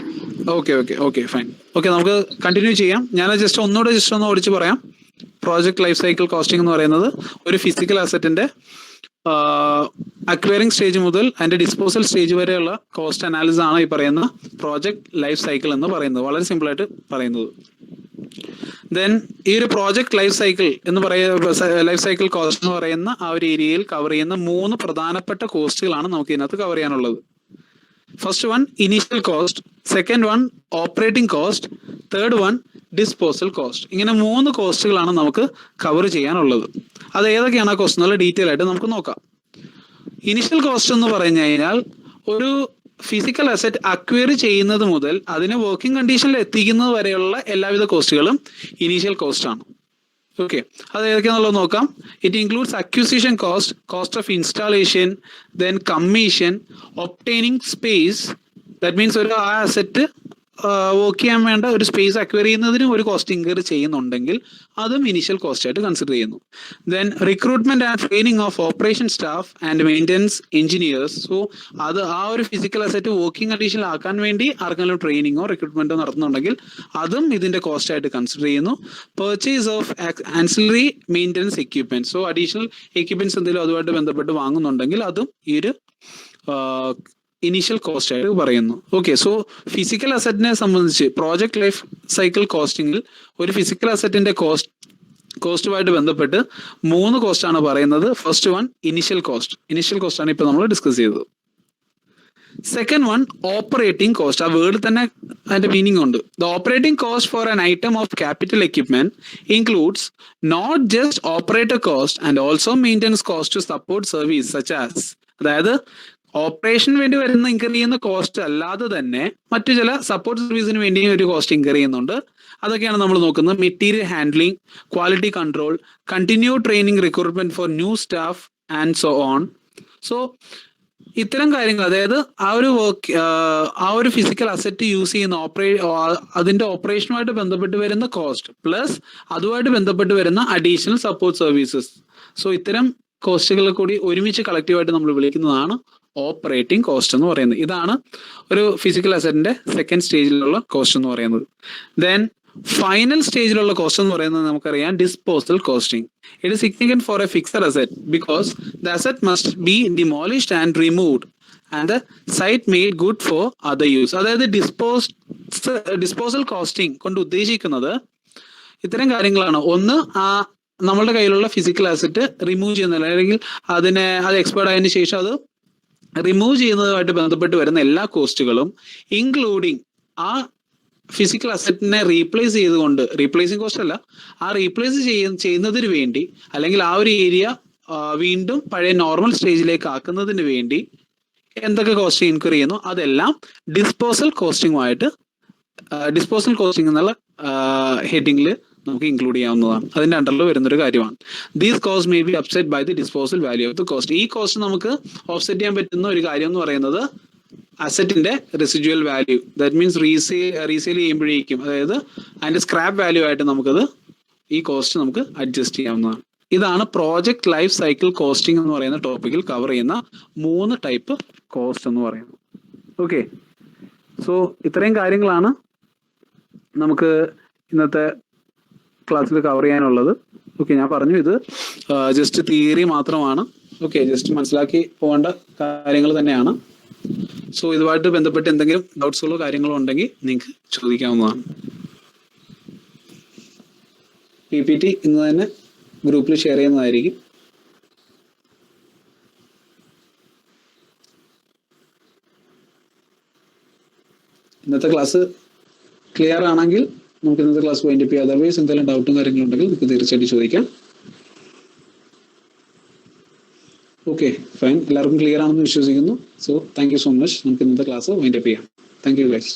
Okay fine. ഓക്കെ, നമുക്ക് കണ്ടിന്യൂ ചെയ്യാം. ഞാൻ ജസ്റ്റ് ഒന്ന് ഓടിച്ച് പറയാം. പ്രോജക്ട് ലൈഫ് സൈക്കിൾ കോസ്റ്റിംഗ് എന്ന് പറയുന്നത് ഒരു ഫിസിക്കൽ അസറ്റിന്റെ അക്വയറിംഗ് സ്റ്റേജ് മുതൽ അതിന്റെ ഡിസ്പോസൽ സ്റ്റേജ് വരെയുള്ള കോസ്റ്റ് അനാലിസിസ് ആണ് ഈ പറയുന്ന പ്രോജക്ട് ലൈഫ് സൈക്കിൾ എന്ന് പറയുന്നത്. വളരെ സിമ്പിൾ ആയിട്ട് പറയുന്നത്. ദെൻ ഈ ഒരു പ്രോജക്ട് ലൈഫ് സൈക്കിൾ എന്ന് ലൈഫ് സൈക്കിൾ കോസ്റ്റ് എന്ന് പറയുന്ന ആ ഒരു ഏരിയയിൽ കവർ ചെയ്യുന്ന 3 പ്രധാനപ്പെട്ട കോസ്റ്റുകളാണ് നമുക്ക് ഇതിനകത്ത് കവർ ചെയ്യാനുള്ളത്. First one initial cost, second one operating cost, third one disposal cost. ഇങ്ങനെ 3 കോസ്റ്റുകളാണ് നമുക്ക് കവർ ചെയ്യാനുള്ളത്. അത് ഏതൊക്കെയാണ് ആ കോസ്റ്റ് എന്നുള്ള ഡീറ്റെയിൽ ആയിട്ട് നമുക്ക് നോക്കാം. ഇനീഷ്യൽ കോസ്റ്റ് എന്ന് പറഞ്ഞു കഴിഞ്ഞാൽ ഒരു ഫിസിക്കൽ അസറ്റ് അക്വയർ ചെയ്യുന്നത് മുതൽ അതിനെ വർക്കിംഗ് കണ്ടീഷനിൽ എത്തിക്കുന്നത് വരെയുള്ള എല്ലാവിധ കോസ്റ്റുകളും ഇനീഷ്യൽ കോസ്റ്റ് ആണ്. ഓക്കെ, അത് ഏതൊക്കെയാണെന്നുള്ളത് നോക്കാം. It includes acquisition cost, cost of installation, then commission, obtaining space. That means ഒരു ആ അസറ്റ് വർക്ക് ചെയ്യാൻ വേണ്ട ഒരു സ്പേസ് അക്വയർ ചെയ്യുന്നതിന് ഒരു കോസ്റ്റ് ഇൻകർ ചെയ്യുന്നുണ്ടെങ്കിൽ അതും ഇനീഷ്യൽ കോസ്റ്റ് ആയിട്ട് കൺസിഡർ ചെയ്യുന്നു. Then recruitment and training of operation staff and maintenance engineers. So അത് ആ ഒരു ഫിസിക്കൽ അസറ്റ് വർക്കിംഗ് കണ്ടീഷനിൽ ആക്കാൻ വേണ്ടി ആർക്കെങ്കിലും ട്രെയിനിങ്ങോ റിക്രൂട്ട്മെന്റോ നടത്തുന്നുണ്ടെങ്കിൽ അതും ഇതിന്റെ കോസ്റ്റ് ആയിട്ട് കൺസിഡർ ചെയ്യുന്നു. Purchase of ancillary maintenance equipment. So additional equipments എന്തെങ്കിലും അതുമായിട്ട് ബന്ധപ്പെട്ട് വാങ്ങുന്നുണ്ടെങ്കിൽ അതും ഈ ഒരു ഇനീഷ്യൽ കോസ്റ്റ് ആയിട്ട് പറയുന്നു. ഓക്കെ, സോ ഫിസിക്കൽ അസറ്റിനെ സംബന്ധിച്ച് പ്രോജക്ട് ലൈഫ് സൈക്കിൾ കോസ്റ്റിംഗിൽ ഒരു ഫിസിക്കൽ അസറ്റിന്റെ കോസ്റ്റുമായിട്ട് ബന്ധപ്പെട്ട് 3 കോസ്റ്റ് ആണ് പറയുന്നത്. ഫസ്റ്റ് വൺ ഇനീഷ്യൽ കോസ്റ്റ് ആണ് ഇപ്പൊ നമ്മൾ ഡിസ്കസ് ചെയ്തത്. Second one operating cost. ആ വേർഡ് തന്നെ അതിന്റെ മീനിങ് ഉണ്ട്. The operating cost for an item of capital equipment includes not just operator cost and also maintenance cost to support service such as. അതായത് ഓപ്പറേഷന് വേണ്ടി വരുന്ന ഇൻകർ ചെയ്യുന്ന കോസ്റ്റ് അല്ലാതെ തന്നെ മറ്റു ചില സപ്പോർട്ട് സർവീസിന് വേണ്ടി ഒരു കോസ്റ്റ് ഇൻകർ ചെയ്യുന്നുണ്ട്. അതൊക്കെയാണ് നമ്മൾ നോക്കുന്നത്. Material handling, quality control, continue training, recruitment for new staff and so on. So ഇത്തരം കാര്യങ്ങൾ, അതായത് ആ ഒരു ഫിസിക്കൽ അസറ്റ് യൂസ് ചെയ്യുന്ന അതിന്റെ ഓപ്പറേഷനുമായിട്ട് ബന്ധപ്പെട്ട് വരുന്ന കോസ്റ്റ് പ്ലസ് അതുമായിട്ട് ബന്ധപ്പെട്ട് വരുന്ന അഡീഷണൽ സപ്പോർട്ട് സർവീസസ്. സോ ഇത്തരം കോസ്റ്റുകൾ കൂടി ഒരുമിച്ച് കളക്റ്റീവായിട്ട് നമ്മൾ വിളിക്കുന്നതാണ് ഓപ്പറേറ്റിംഗ് കോസ്റ്റ് എന്ന് പറയുന്നത്. ഇതാണ് ഒരു ഫിസിക്കൽ അസറ്റിന്റെ സെക്കൻഡ് സ്റ്റേജിലുള്ള കോസ്റ്റ് എന്ന് പറയുന്നത്. ദെൻ ഫൈനൽ സ്റ്റേജിലുള്ള കോസ്റ്റ് എന്ന് പറയുന്നത് നമുക്കറിയാം disposal costing. It is significant for a fixed asset because the asset must be demolished and removed and the site made good for other use. അതായത് disposal costing കൊണ്ട് ഉദ്ദേശിക്കുന്നത് ഇത്തരം കാര്യങ്ങളാണ്. ഒന്ന്, നമ്മളുടെ കയ്യിലുള്ള ഫിസിക്കൽ അസറ്റ് റിമൂവ് ചെയ്യുന്നില്ല, അല്ലെങ്കിൽ അത് എക്സ്പയർഡ് ആയതിനു ശേഷം അത് റിമൂവ് ചെയ്യുന്നതുമായിട്ട് ബന്ധപ്പെട്ട് വരുന്ന എല്ലാ കോസ്റ്റുകളും ഇൻക്ലൂഡിങ് ആ ഫിസിക്കൽ അസറ്റിനെ റീപ്ലേസ് ചെയ്തുകൊണ്ട്, റീപ്ലേസിങ് കോസ്റ്റ് അല്ല, ആ റീപ്ലേസ് ചെയ്യുന്നതിന് വേണ്ടി, അല്ലെങ്കിൽ ആ ഒരു ഏരിയ വീണ്ടും പഴയ നോർമൽ സ്റ്റേജിലേക്ക് ആക്കുന്നതിന് വേണ്ടി എന്തൊക്കെ കോസ്റ്റ് ഇൻക്വയർ ചെയ്യുന്നു അതെല്ലാം ഡിസ്പോസൽ കോസ്റ്റിംഗുമായിട്ട്, ഡിസ്പോസൽ കോസ്റ്റിംഗ് എന്നുള്ള ഹെഡിങ്ങിൽ നമുക്ക് ഇൻക്ലൂഡ് ചെയ്യാവുന്നതാണ്. അതിന്റെ അണ്ടറിൽ വരുന്നൊരു കാര്യമാണ്. These cost may be upset by the disposal value of the cost. ഈ കോസ്റ്റ് നമുക്ക് ഓഫ്സെറ്റ് ചെയ്യാൻ പറ്റുന്ന ഒരു കാര്യം എന്ന് പറയുന്നത് അസറ്റിന്റെ residual value, that means resale ചെയ്യുമ്പോഴേക്കും, അതായത് അതിന്റെ സ്ക്രാപ്പ് വാല്യൂ ആയിട്ട് നമുക്കത് ഈ കോസ്റ്റ് നമുക്ക് അഡ്ജസ്റ്റ് ചെയ്യാവുന്നതാണ്. ഇതാണ് പ്രോജക്ട് ലൈഫ് സൈക്കിൾ കോസ്റ്റിംഗ് എന്ന് പറയുന്ന ടോപ്പിക്കിൽ കവർ ചെയ്യുന്ന 3 ടൈപ്പ് കോസ്റ്റ് എന്ന് പറയുന്നത്. ഓക്കെ, സോ ഇത്രയും കാര്യങ്ങളാണ് നമുക്ക് ഇന്നത്തെ ക്ലാസ്സിൽ കവർ ചെയ്യാനുള്ളത്. ഓക്കെ, ഞാൻ പറഞ്ഞു ഇത് ജസ്റ്റ് തിയറി മാത്രമാണ്. ഓക്കെ, ജസ്റ്റ് മനസ്സിലാക്കി പോകേണ്ട കാര്യങ്ങൾ തന്നെയാണ്. സോ ഇതുമായിട്ട് ബന്ധപ്പെട്ട് എന്തെങ്കിലും ഡൗട്ട്സുകളോ കാര്യങ്ങളോ ഉണ്ടെങ്കിൽ നിങ്ങൾക്ക് ചോദിക്കാവുന്നതാണ്. PPT ഇന്ന് തന്നെ ഗ്രൂപ്പിൽ ഷെയർ ചെയ്യുന്നതായിരിക്കും. ഇന്നത്തെ ക്ലാസ് ക്ലിയർ ആണെങ്കിൽ നമുക്ക് ഇന്നത്തെ ക്ലാസ് വൈൻഡപ്പ് ചെയ്യാം. അതർവൈസ് എന്തെങ്കിലും ഡൗട്ടും കാര്യങ്ങളും ഉണ്ടെങ്കിൽ നിങ്ങൾക്ക് തീർച്ചയായിട്ടും ചോദിക്കാം. ഓക്കെ, ഫൈൻ, എല്ലാവർക്കും ക്ലിയർ ആണെന്ന് വിശ്വസിക്കുന്നു. So thank you so much. നമുക്ക് ഇന്നത്തെ ക്ലാസ് വൈൻഡപ്പ് ചെയ്യാം. Thank you guys.